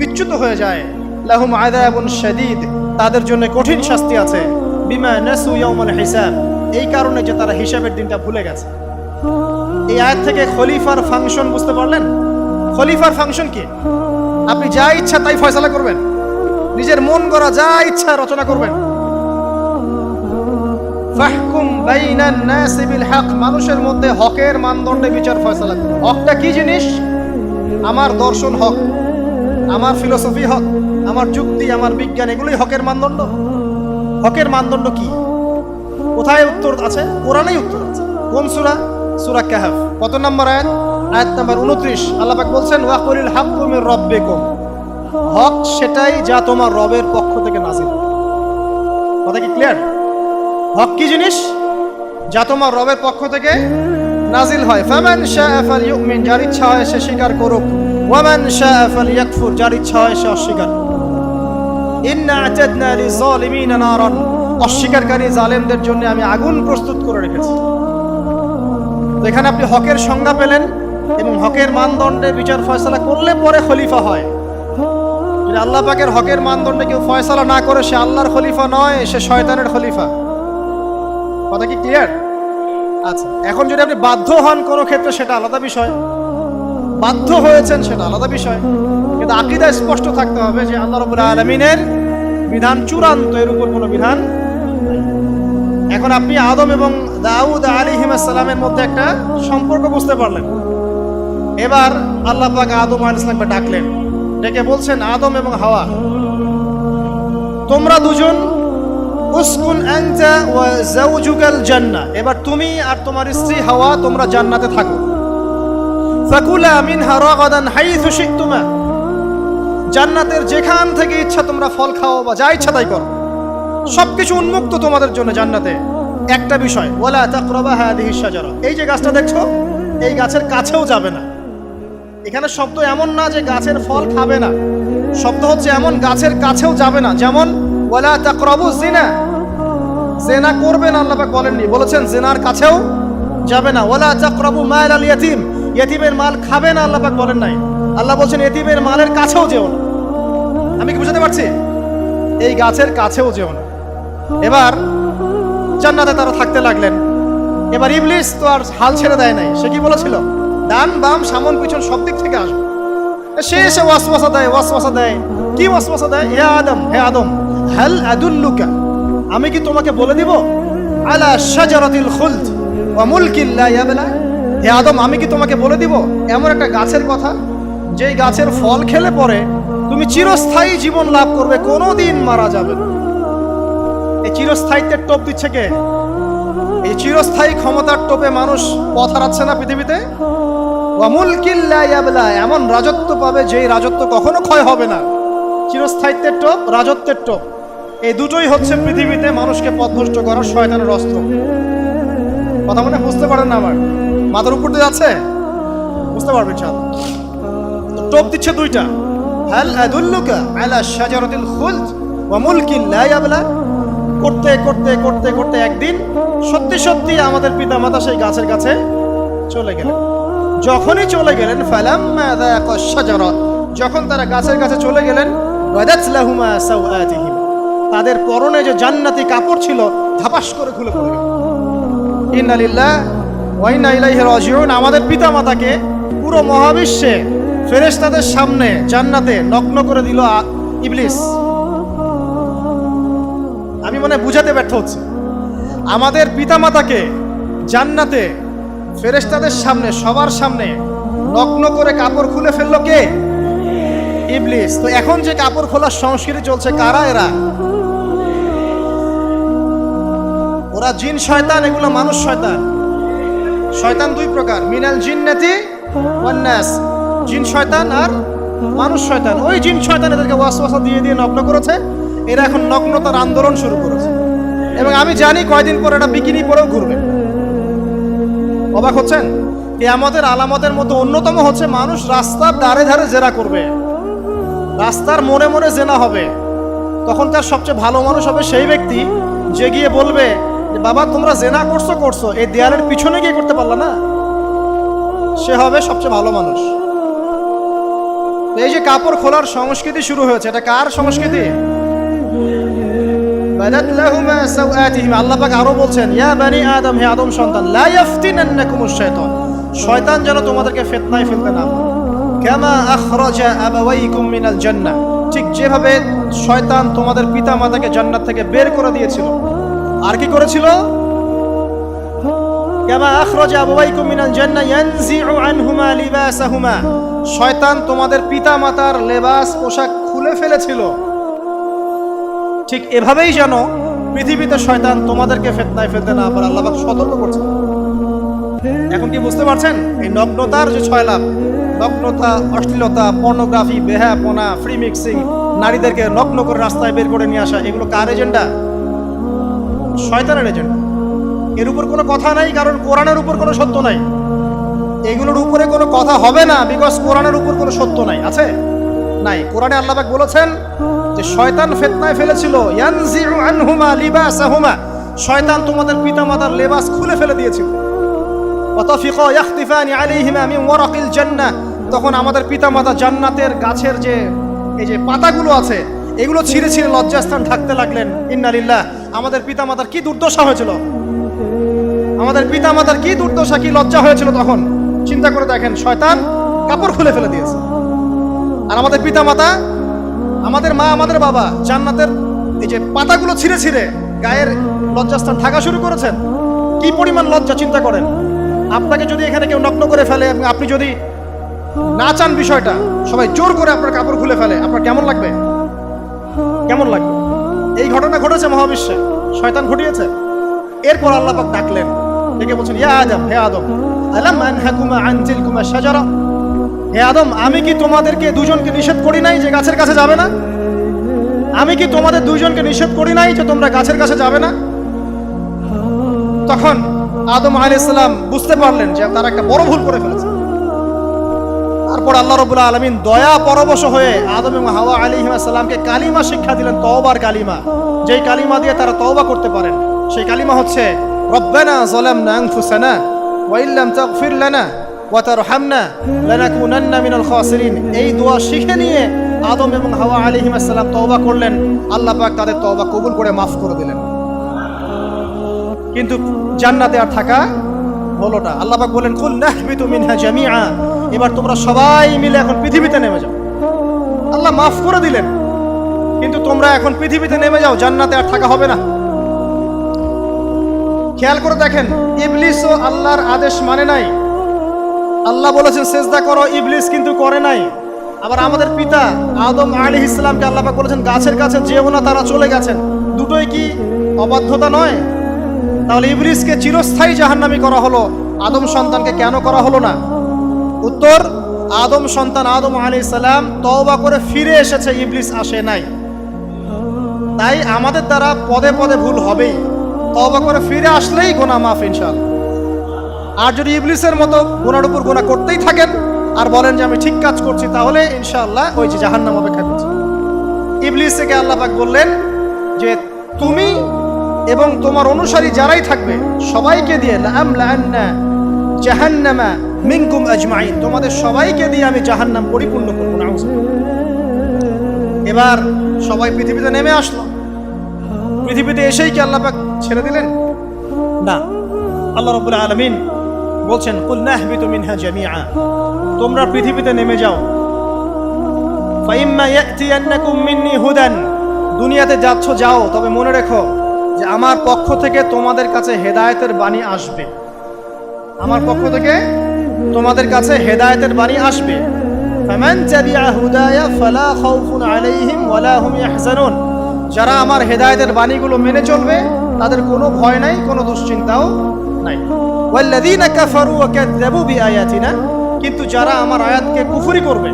বিচ্যুত হয়ে যায়, লাহুম আযাবুন শাদীদ, তাদের জন্য কঠিন শাস্তি আছে। বিমা নাসু ইয়াউমাল হিসাব, এই কারণে যে তারা হিসাবের দিনটা ভুলে গেছে। এই আয়াত থেকে খলিফার ফাংশন বুঝতে পারলেন? খলিফার ফাংশন কি? আপনি যা ইচ্ছা তাই ফয়সালা করবেন, নিজের মন গড়া যা ইচ্ছা রচনা করবেন। ফাহকুম বাইনান নাসি বিল হক, মানুষের মধ্যে হকের মানদণ্ডে বিচার ফয়সালা করুন। হকটা কি জিনিস? আমার দর্শন হক, আমার ফিলোসফি হক, আমার যুক্তি, আমার বিজ্ঞান, এগুলোই হকের মানদণ্ড। হকের মানদণ্ড কি? কোথায় উত্তর আছে? কোরআনেই উত্তর আছে। কোন সূরা? সূরা কাহফ। কত নম্বর আয়াত? আয়াত নাম্বার 29। আল্লাহ পাক বলছেন, ওয়াকুলিল হাক্কু মির রাব্বিকুম, হক সেটাই যা তোমার রবের পক্ষ থেকে নাযিল। কথা কি ক্লিয়ার? হক কি জিনিস? যা তোমার রবের পক্ষ থেকে নাজিল হয়। ফামান শাআ ফালইউমিন, যার ইচ্ছা হয় সে স্বীকার করুক। ওয়ামান শাআ ফালইয়াকফুর, যার ইচ্ছা হয় সে অস্বীকার করুক। ইন্না আ'তাদনা লিযালিমিনা নারান, অস্বীকারকারী জালেমদের জন্য আমি আগুন প্রস্তুত করে রেখেছি। তো এখানে আপনি হকের সংজ্ঞা পেলেন এবং হকের মানদণ্ডে বিচার ফয়সালা করলে পরে খলিফা হয়। যদি আল্লাহ পাকের হকের মানদণ্ডে কেউ ফয়সালা না করে, সে আল্লাহর খলিফা নয়, সে শয়তানের খলিফা। কথা কি ক্লিয়ার? আচ্ছা, এখন যদি আপনি বাধ্য হন কোনো ক্ষেত্রে, সেটা আলাদা বিষয়। বাধ্য হয়েছেন সেটা আলাদা বিষয়, কিন্তু আকীদা স্পষ্ট থাকতে হবে যে আল্লাহ রাব্বুল আলামিনের বিধান চূড়ান্ত, এর উপর কোনো বিধান নাই। এখন আপনি আদম এবং দাউদ আলাইহিস সালামের মধ্যে একটা সম্পর্ক বুঝতে পারলেন। এবার আল্লাহ পাক আদম আলাইহিস সালামকে ডাকলেন, ডেকে বলছেন, আদম এবং হাওয়া, তোমরা দুজন উসকুন আনতা ওয়া যাওজুকাল জান্নাহ, এবার তুমি আর তোমার স্ত্রী হাওয়া তোমরা জান্নাতে থাকো। ফাকুলা মিনহা রাগাদান হাইথু শি'তুমা, জান্নাতের যেখান থেকে ইচ্ছা তোমরা ফল খাও বা যা ইচ্ছা তাই করো, সবকিছু উন্মুক্ত তোমাদের জন্য জান্নাতে। একটা বিষয়, ওয়ালা তাকরাবা হাদিহিশ শাজারা, এই যে গাছটা দেখছো, এই গাছের কাছেও যাবে না। এখানে শব্দ এমন না যে গাছের ফল খাবে না, শব্দ হচ্ছে এমন গাছের কাছেও যাবে না। যেমন ওয়ালা তাকরাবু জিনা, জিনা করবে না আল্লাহ পাক বলেননি, বলেছেন জিনার কাছেও যাবে না। ওয়ালা তাকরাবু মাল আল ইয়াতীম, ইয়েতিমের মাল খাবে না আল্লাহ পাক বলেন নাই, আল্লাহ বলছেন ইয়েতিমের মালের কাছেও যেও না। আমি কি বুঝাতে পারছি? এই গাছের কাছেও যেও না। এবার জান্নাতে তারা থাকতে লাগলেন। এবার ইবলিস তো আর হাল ছেড়ে দেয় নাই, সে কি বলেছিল? ডান বাম সামন পিছন সব দিক থেকে আসবে। সে এসে ওয়াসওয়াসা দেয়। কি ওয়াসওয়াসা দেয়? হে আদম, হে আদম, হাল আদুল্লুকা, আমি কি তোমাকে বলে দিব? আলা শাজারাতিল খুলদ ওয়া মুলকিন লা ইয়াবলা, হে আদম, আমি কি তোমাকে বলে দিব এমন একটা গাছের কথা, যেই গাছের ফল খেলে পরে তুমি চিরস্থায়ী জীবন লাভ করবে, কোনোদিন মারা যাবে না। এই চিরস্থায়িত্বের টোপ দিচ্ছে কে? এই চিরস্থায়ী ক্ষমতার টোপে মানুষ পথ হারাচ্ছে না পৃথিবীতে। ওয়া মুলকিন লা ইয়াবলা, এমন রাজত্ব পাবে যেই রাজত্ব কখনো ক্ষয় হবে না। চিরস্থায়িত্বের টোপ, রাজত্বের টোপ, এই দুটোই হচ্ছে পৃথিবীতে মানুষকে পথভ্রষ্ট করার শয়তানের অস্ত্র। কথা মনে বুঝতে পারেন না? আমার মাথার উপর দিয়ে যাচ্ছে, বুঝতে পারবেন ইনশাআল্লাহ। টোপ দিচ্ছে দুইটা, হাল আদুল্লুকা আলা শাজারাতিল খুলদ ওয়া মুলকিন লা ইয়াবলা। করতে করতে করতে করতে একদিন সত্যি সত্যি আমাদের পিতামাতা সেই গাছের কাছে চলে গেলেন। যখনই চলে গেলেন, ফালাম্মা যাকা শাজারা, যখন তারা গাছের কাছে চলে গেলেন, ওয়াদাত লাহুমা সাওআতিহিম, তাদের পরনে যে জান্নাতি কাপড় ছিল ধাপাস করে খুলে পড়ে গেল। ইন্না লিল্লাহি ওয়া ইন্না ইলাইহি রাজিউন। আমাদের পিতামাতাকে পুরো মহাবিশ্বে ফেরেশতাদের সামনে জান্নাতে নগ্ন করে দিল ইবলিস। আমি মনে বুঝাতে ব্যর্থ হচ্ছি। আমাদের পিতামাতাকে জান্নাতে ফেরেশতাদের সামনে, সবার সামনে নগ্ন করে কাপড় খুলে ফেললো কে? ইবলিস। তো এখন যে কাপড় খোলার সংস্কৃতি চলছে, কারা এরা? ওরা জিন শয়তান, এগুলো মানুষ শয়তান। শয়তান দুই প্রকার, মিনাল জিন্নাতি ওয়ান নাস, জিন শয়তান আর মানুষ শয়তান। ওই জিন শয়তান এদেরকে ওয়াসওয়াসা দিয়ে দিয়ে নগ্ন করেছে। এরা এখন নগ্নতার আন্দোলন শুরু করেছে, এবং আমি জানি কয়দিন পর এটা বিকিনি পরেও ঘুরবে। অবাক হচ্ছেন? কিয়ামতের আলামতের মতো অন্যতম হচ্ছে মানুষ রাস্তার ধারে ধারে জেনা করবে, রাস্তার মোড়ে মোড়ে জেনা হবে। তখন তার সবচেয়ে ভালো মানুষ হবে সেই ব্যক্তি যে গিয়ে বলবে যে বাবা তোমরা জেনা করছো, এই দেয়ালের পিছনে গিয়ে করতে পারলা না। সে হবে সবচেয়ে ভালো মানুষ। এই যে কাপড় খোলার সংস্কৃতি শুরু হয়েছে, এটা কার সংস্কৃতি? বাদাত লাহুমা সাওআতিহিম। আল্লাহ পাক আরো বলছেন, ইয়া বানি আদম, হে আদম সন্তান, লা ইয়াফতিনান্নাকুমুশ শাইতান, শয়তান যেন তোমাদেরকে ফিতনায় ফেলতে না পারে। কামা আখরাজা আবাওয়াইকুম মিনাল জান্নাহ, ঠিক যেভাবে শয়তান তোমাদের পিতামাতাকে জান্নাত থেকে বের করে দিয়েছিল। আর কি করেছিল? কামা আখরাজা আবাওয়াইকুম মিনাল জান্নাহ ইয়ানজিউ আনহুমা লিবাসাহুমা, শয়তান তোমাদের পিতামাতার লেবাস, পোশাক খুলে ফেলেছিল। ঠিক এভাবেই যেন পৃথিবীতে শয়তান তোমাদেরকে ফিতনায় ফেলতে না পারে, আল্লাহ পাক সতর্ক করছেন। এখন কি বুঝতে পারছেন? এই নগ্নতার যে ছয় লাভ, নগ্নতা, অশ্লীলতা, পর্নোগ্রাফি, বেহায়াপনা, ফ্রি মিক্সিং, নারীদেরকে নগ্ন করে রাস্তায় বের করে নিয়ে আসা, এগুলো কার এজেন্ডা? শয়তানের এজেন্ডা। এর উপর কোনো কথা নাই, কারণ কোরআনের উপর কোনো সত্য নাই। এগুলোর উপরে কোনো কথা হবে না, বিকজ কোরআনের উপর কোনো সত্য নাই। আছে? নাই। কোরআনে আল্লাহ পাক বলেছেন যে শয়তান ফিতনায় ফেলেছিল, ইয়ানজিউ আনহুমা লিবাসাহুমা, শয়তান তোমাদের পিতামাতার লেবাস খুলে ফেলে দিয়েছিল। ওয়াতাফিকা ইয়াখতিফানি আলাইহিমা মিন ওয়ারাকিল জান্নাহ, তখন আমাদের পিতামাতা জান্নাতের গাছের যে এই যে পাতাগুলো আছে, এগুলো ছিঁড়ে ছিঁড়ে লজ্জাস্থান ঢাকতে লাগলেন। ইন্না লিল্লাহ। আমাদের পিতামাতার কি দুর্দশা হয়েছিল, আমাদের পিতামাতার কি দুর্দশা, কি লজ্জা হয়েছিল তখন। চিন্তা করে দেখেন, শয়তান কাপড় খুলে ফেলে দিয়েছে। আর আমাদের পিতামাতা, আমাদের মা, আমাদের বাবা জান্নাতের এই যে পাতাগুলো ছিঁড়ে ছিঁড়ে গায়ের লজ্জাস্থান ঢাকা শুরু করেছেন। কি পরিমাণ লজ্জা চিন্তা করেন। আপনাকে যদি এখানে কেউ নগ্ন করে ফেলে, আপনি যদি না চান বিষয়টা, সবাই জোর করে আপনার কাপড় খুলে ফেলে, আপনার কেমন লাগবে? কেমন লাগবে? এই ঘটনা ঘটেছে মহাবিশ্বে, শয়তান ঘটিয়েছে। এরপর আল্লাহ পাক ডাকলেন, ডেকে বলছেন, ইয়া আদম, হে আদম, আলাম আনহাকুমা আন তিলকুমা শাজারা, হে আদম, আমি কি তোমাদেরকে দুজনকে নিষেধ করি নাই যে গাছের কাছে যাবে না? আমি কি তোমাদের দুইজনকে নিষেধ করি নাই যে তোমরা গাছের কাছে যাবে না? তখন আদম আলাইহিস সালাম বুঝতে পারলেন যে তারা একটা বড় ভুল করে ফেলেছে। তারপর আল্লাহ রাব্বুল আলামিন দয়া পরবশ হয়ে আদম এবং হাওয়া আলাইহিস সালামকে কালিমা শিক্ষা দিলেন, তওবার কালিমা, যেই কালিমা দিয়ে তারা তওবা করতে পারেন। সেই কালিমা হচ্ছে রব্বানা যালামনা আনফুসানা ওয়া ইল্লাম তাগফির লানা ওয়া তারহামনা লানাকুনান্না মিনাল খাসিরিন। এই দোয়া শিখে নিয়ে আদম এবং হাওয়া আলাইহিস সালাম তওবা করলেন। আল্লাহ পাক তাদের তওবা কবুল করে মাফ করে দিলেন। কিন্তু জান্নাতে আর থাকা হলো না। আল্লাহ পাক বলেন, কুল নাহবিতু মিনহা জামিআ, এবার তোমরা সবাই মিলে এখন পৃথিবীতে নেমে যাও। আল্লাহ মাফ করে দিলেন, কিন্তু তোমরা এখন পৃথিবীতে নেমে যাও, জান্নাতে আর থাকা হবে না। খেয়াল করে দেখেন, ইবলিসও আল্লাহর আদেশ মানে নাই। আল্লাহ বলেছেন সেজদা করো, ইবলিস কিন্তু করে নাই। আবার আমাদের পিতা আদম আলাইহিস সালামকে আল্লাহ পাক বলেছেন গাছের কাছে যেও না, তারা চলে গেছেন। দুটোই কি অবাধ্যতা নয়? তাহলে ইবলিসকে চিরস্থায়ী জাহান্নামী করা হলো, আদম সন্তানকে কেন করা হলো না? উত্তর, আদম সন্তান আদম আলাইহিস সালাম তওবা করে ফিরে এসেছে, ইবলিস আসে নাই। তাই আমাদের দ্বারা পদে পদে ভুল হবেই, তওবা করে ফিরে আসলেই গুনাহ মাফ ইনশাআল্লাহ। আর যদি ইবলিসের মতো গুনার উপর গুনাহ করতেই থাকেন আর বলেন যে আমি ঠিক কাজ করছি, তাহলে ইনশাআল্লাহ ওই যে জাহান্নাম অপেক্ষা করছে। ইবলিসকে আল্লাহ পাক বললেন যে তুমি এবং তোমার অনুসারী যারাই থাকবে সবাইকে দিয়ে লাআমলাআন্না জাহান্নামা মিনকুম আজমাইন, তোমাদের সবাইকে দিয়ে আমি জাহান্নাম পরিপূর্ণ করব। নাউযুবিল্লাহ। এবার সবাই পৃথিবীতে নেমে আসলো। পৃথিবীতে এসেই কি আল্লাহ পাক ছেড়ে দিলেন? না, আল্লাহ রাব্বুল আলামিন বলছেন কুল নাহবিতু মিনহা জামিআ, তোমরা পৃথিবীতে নেমে যাও। ফাইম্মা ইয়াতিয়ান্নাকুম মিন্নি হুদান, দুনিয়াতে যাচ্ছ যাও, তবে মনে রেখো যে আমার পক্ষ থেকে তোমাদের কাছে হেদায়েতের বাণী আসবে। আমার পক্ষ থেকে তোমাদের কাছে হেদায়েতের বাণী আসবে। ফামান তাবিআ হুদায়া ফালা খাউফুন আলাইহিম ওয়ালা হুম ইয়াহজানুন, যারা আমার হেদায়েতের বাণীগুলো মেনে চলবে তাদের কোনো ভয় নাই, কোনো দুশ্চিন্তাও নাই। ওয়াল্লাযীনা কাফারু ওয়া কাযযাবু বিআয়াতিনা, কিন্তু যারা আমার আয়াতকে কুফরি করবে,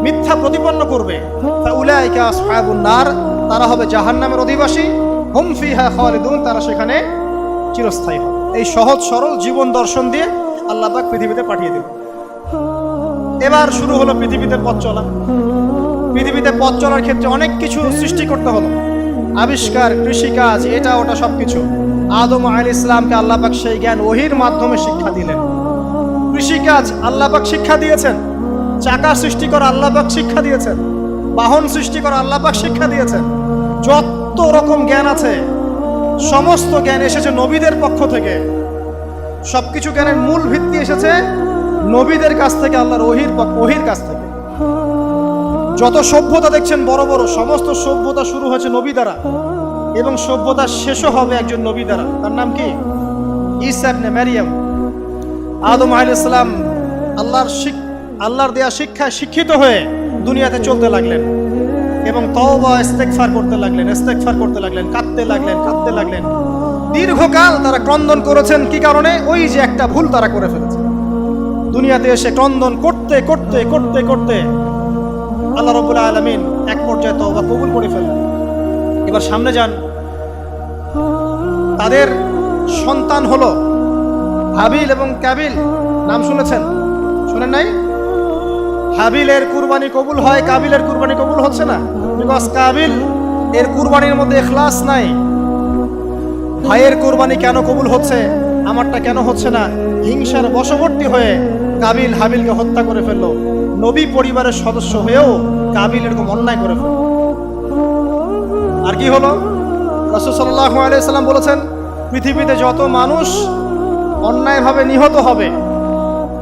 মিথ্যা প্রতিপন্ন করবে, ফাউলাইকা আসহাবুন নার, তারা হবে জাহান্নামের অধিবাসী। হুম ফিহা খালিদুন, তারা সেখানে চিরস্থায়ী হবে। এই সহজ সরল জীবন দর্শন দিয়ে আল্লাহ পাক পৃথিবীতে পাঠিয়ে দিলেন। এবার শুরু হলো পৃথিবীতে পথ চলা। পৃথিবীতে পথ চলার ক্ষেত্রে অনেক কিছু সৃষ্টি করতে হলো, আবিষ্কার, কৃষিকাজ, এটা ওটা সবকিছু। আদম আলাইহিস সালামকে আল্লাহ পাক সেই জ্ঞান ওহীর মাধ্যমে শিক্ষা দিলেন। কৃষিকাজ আল্লাহ পাক শিক্ষা দিয়েছেন, চাকা সৃষ্টি করা আল্লাহ পাক শিক্ষা দিয়েছেন, বাহন সৃষ্টি করা আল্লাহ পাক শিক্ষা দিয়েছেন। যত রকম জ্ঞান আছে সমস্ত জ্ঞান এসেছে নবীদের পক্ষ থেকে। সবকিছু জ্ঞানের মূল ভিত্তি এসেছে নবীদের কাছ থেকে, আল্লাহর ওহীর কাছ থেকে। যত সভ্যতা দেখছেন বড় বড়, সমস্ত সভ্যতা শুরু হয়েছে নবী দ্বারা এবং সভ্যতা শেষও হবে একজন নবী দ্বারা। তার নাম কি? ঈসা ইবনে মারইয়াম। আদম আলাইহিস সালাম আল্লাহর দেয়া শিক্ষায় শিক্ষিত হয়ে দুনিয়াতে চলতে লাগলেন এবং তওবা ইস্তেগফার করতে লাগলেন, কাঁদতে লাগলেন। দীর্ঘকাল তারা ক্রন্দন করেছেন। কি কারণে? ওই যে একটা ভুল তারা করে ফেলেছে। দুনিয়াতে এসে ক্রন্দন করতে আল্লাহ রাব্বুল আলামিন এক পর্যায়ে তওবা কবুল করে ফেললেন। এবার সামনে যান, তাদের সন্তান হলো হাবিল এবং কাবিল। নাম শুনেছেন? শুনেন নাই? হাবিলের কুরবানি কবুল হয়, কাবিলের কুরবানি কবুল হচ্ছে না। বিকজ কাবিল এর কুরবানির মধ্যে ইখলাস নাই। ভাইয়ের কুরবানি কেন কবুল হচ্ছে, আমারটা কেন হচ্ছে না? হিংসার বশবর্তী হয়ে কাবিল হাবিলকে হত্যা করে ফেললো। নবী পরিবারের সদস্য হয়েও কাবিল এরকম অন্যায় করে ফেলল। আর কি হলো? রাসূল সাল্লাল্লাহু আলাইহি সাল্লাম বলেছেন, পৃথিবীতে যত মানুষ অন্যায়ভাবে নিহত হবে,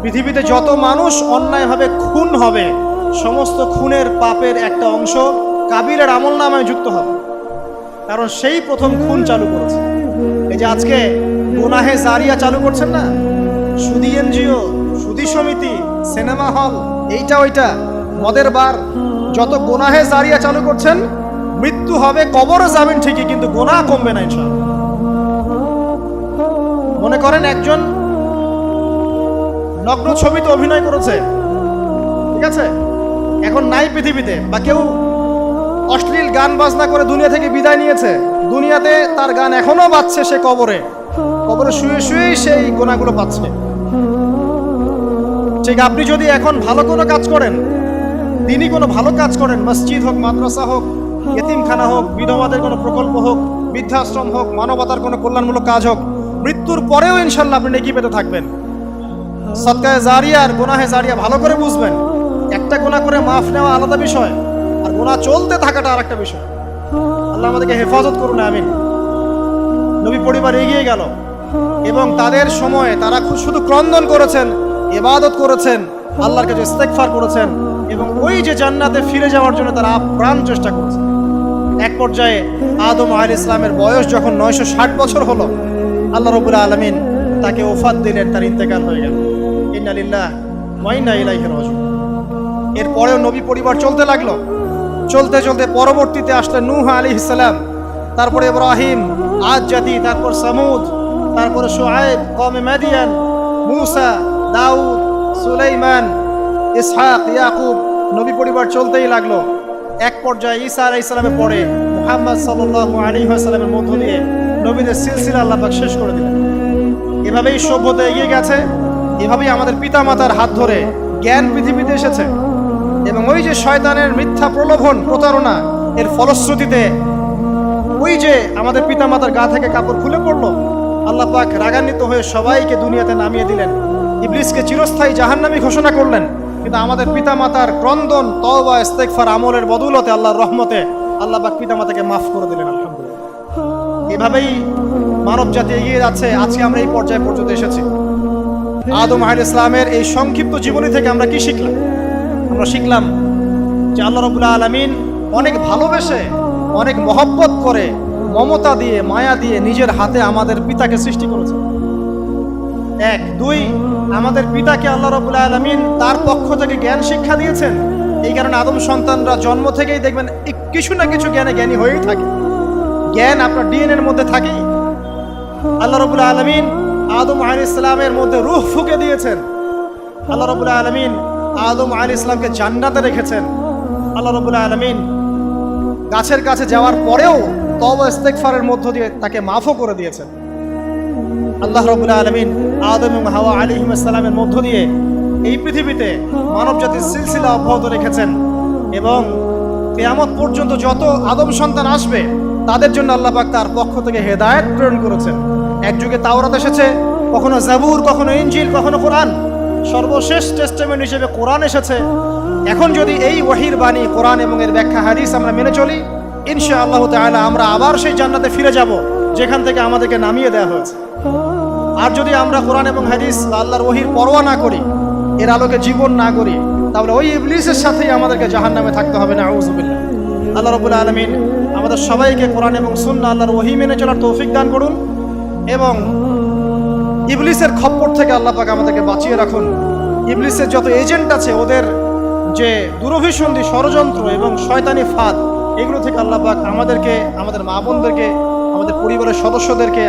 পৃথিবীতে যত মানুষ অন্যায়ভাবে খুন হবে, সমস্ত খুনের পাপের একটা অংশ কাবিলের আমলনামায় যুক্ত হবে। কারণ সেই প্রথম খুন চালু করেছে। এই যে আজকে গুনাহে জারিয়া চালু করছেন না, সুদী এনজিও, সুদী সমিতি, সিনেমা হল, এইটা ওইটা, মদের বার, যত গুনাহে জারিয়া চালু করছেন, মৃত্যু হবে, কবরও যাবেন ঠিকই, কিন্তু গুনাহ কমবে না ইনশাআল্লাহ। মনে করেন একজন নগ্ন ছবিতে অভিনয় করেছে, ঠিক আছে, এখন নাই পৃথিবীতে, বা কেউ অশ্লীল গান বাজনা করে দুনিয়া থেকে বিদায় নিয়েছে, দুনিয়াতে তার গান এখনো বাজছে, সে কবরে শুয়ে শুয়েই সেই গুনাহগুলো পাচ্ছে। ঠিক আপনি যদি এখন ভালো কোনো কাজ করেন, দিনই কোনো ভালো কাজ করেন, মসজিদ হোক, মাদ্রাসা হোক, ইতিমখানা হোক, বিধবাদের কোনো প্রকল্প হোক, বৃদ্ধাশ্রম হোক, মানবতার কোনো কল্যাণমূলক কাজ হোক, মৃত্যুর পরেও ইনশাল্লাহ আপনি নেকি পেতে থাকবেন। সদকায়ে জারিয়া আর গুনাহে জারিয়া ভালো করে বুঝবেন। একটা গুনাহ করে মাফ নেওয়া আলাদা বিষয়, আর গুনাহ চলতে থাকাটা আর একটা বিষয়। আল্লাহ আমাদেরকে হেফাজত করুন, আমিন। নবী পরিবার এগিয়ে গেল এবং তাদের সময়ে তারা শুধু ক্রন্দন করেছেন, ইবাদত করেছেন, আল্লাহর কাছে ইস্তেগফার করেছেন এবং ওই যে জান্নাতে ফিরে যাওয়ার জন্য তারা আপ্রাণ চেষ্টা করেছেন। এক পর্যায়ে আদম আলাইহিস সালামের বয়স যখন 960 বছর হলো, আল্লাহ রাব্বুল আলামিন তাকে ওফাত দিলেন, তার ইন্তেকাল হয়ে গেল। ইন্না লিল্লাহি ওয়া ইন্না ইলাইহি রাজিউন। এরপরেও নবী পরিবার চলতে লাগলো, চলতে পরবর্তীতে আসলেন নূহ আলাইহিস সালাম, তারপরে ইব্রাহিম, আদ জাতি, তারপর সামুদ, তারপরে শুআয়ব, কওমে মাদিয়ান, মূসা, দাউদ, সুলাইমান, ইসহাক, ইয়াকুব, নবী পরিবার চলতেই লাগলো। এক পর্যায়ে ঈসা আলাইহিস সালামের পরে মুহাম্মদ সাল্লাল্লাহু আলাইহি ওয়াসাল্লামের মধ্য দিয়ে নবীদের সিলসিলা আল্লাহ পাক শেষ করে দিলেন। এভাবেই সভ্যতা এগিয়ে গেছে, এভাবেই আমাদের পিতামাতার হাত ধরে জ্ঞান পৃথিবীতে এসেছে। এবং ওই যে শয়তানের মিথ্যা প্রলোভন, প্রতারণা, এর ফলশ্রুতিতে ওই যে আমাদের পিতামাতার গা থেকে কাপড় খুলে পড়লো, আল্লাহ পাক রাগান্বিত হয়ে সবাইকে দুনিয়াতে নামিয়ে দিলেন, ইবলিসকে চিরস্থায়ী জাহান্নামী ঘোষণা করলেন। কিন্তু আমাদের পিতামাতার ক্রন্দন, তওবা, ইস্তেগফার আমলের বদৌলতে আল্লাহর রহমতে আল্লাহ পাক পিতামাতাকে মাফ করে দিলেন, আলহামদুলিল্লাহ। এভাবেই মানব জাতি এগিয়ে যাচ্ছে। আজকে আমরা এই পর্যায়ে পর্যন্ত এসেছি। আদম আলাইহিস সালামের এই সংক্ষিপ্ত জীবনী থেকে আমরা কি শিখলাম? আমরা শিখলাম যে আল্লাহ রাব্বুল আলামিন অনেক ভালোবেসে, অনেক মহব্বত করে, মমতা দিয়ে, মায়া দিয়ে নিজের হাতে আমাদের পিতাকে সৃষ্টি করেছেন। এক, দুই, আমাদের পিতাকে আল্লাহ রাব্বুল আলামিন তার পক্ষ থেকে জ্ঞান শিক্ষা দিয়েছেন। এই কারণে আদম সন্তানরা জন্ম থেকেই দেখবেন কিছু না কিছু জ্ঞানী হয়েই থাকে। জ্ঞান আপনার ডিএনএর মধ্যে থাকেই। আল্লাহ রাব্বুল আলামিন আদম আলাইহিস সালামের মধ্যে রূহ ফুঁকে দিয়েছেন। আল্লাহ রাব্বুল আলামিন আদম আলাইহিস সালামকে জান্নাতে রেখেছেন। আল্লাহ রাব্বুল আলামিন গাছের কাছে যাওয়ার পরেও তওবা ইস্তেগফারের মধ্য দিয়ে তাকে মাফও করে দিয়েছেন। আল্লাহ রাব্বুল আলামিন আদম এবং হাওয়া আলাইহিস সালামের মধ্য দিয়ে এই পৃথিবীতে মানব জাতির সিলসিলা অব্যাহত রেখেছেন। এবং কিয়ামত পর্যন্ত যত আদম সন্তান আসবে তাদের জন্য আল্লাহ পাক তার পক্ষ থেকে হেদায়েত প্রেরণ করেছেন। এক যুগে তাওরাত এসেছে, কখনো জাবুর, কখনো ইনজিল, কখনো কোরআন। সর্বশেষ টেস্টামেন্ট হিসেবে কোরআন এসেছে। এখন যদি এই ওহীর বাণী, কোরআন এবং এর ব্যাখ্যা হাদিস আমরা মেনে চলি, ইনশাআল্লাহ তাআলা আমরা আবার সেই জান্নাতে ফিরে যাব যেখান থেকে আমাদেরকে নামিয়ে দেওয়া হয়েছে। আর যদি আমরা কোরআন এবং হাদিস বা আল্লাহর ওহীর পরোয়া না করি, এর আলোকে জীবন না করি, তাহলে ওই ইবলিসের সাথেই আমাদেরকে জাহান্নামে থাকতে হবে। নাউযুবিল্লাহ। আল্লাহ রাব্বুল আলামিন আমাদের সবাইকে কোরআন এবং সুন্নাহ, আল্লাহর ওহী মেনে চলার তৌফিক দান করুন এবং ইবলিসের খপ্পর থেকে আল্লাহ পাক আমাদেরকে বাঁচিয়ে রাখুন। ইবলিসের যত এজেন্ট আছে, ওদের যে দুরভিসন্ধি, ষড়যন্ত্র এবং শয়তানি ফাঁদ, এগুলো থেকে আল্লাহ পাক আমাদেরকে, আমাদের মা বোনদেরকে, আমাদের পরিবারের সদস্যদেরকে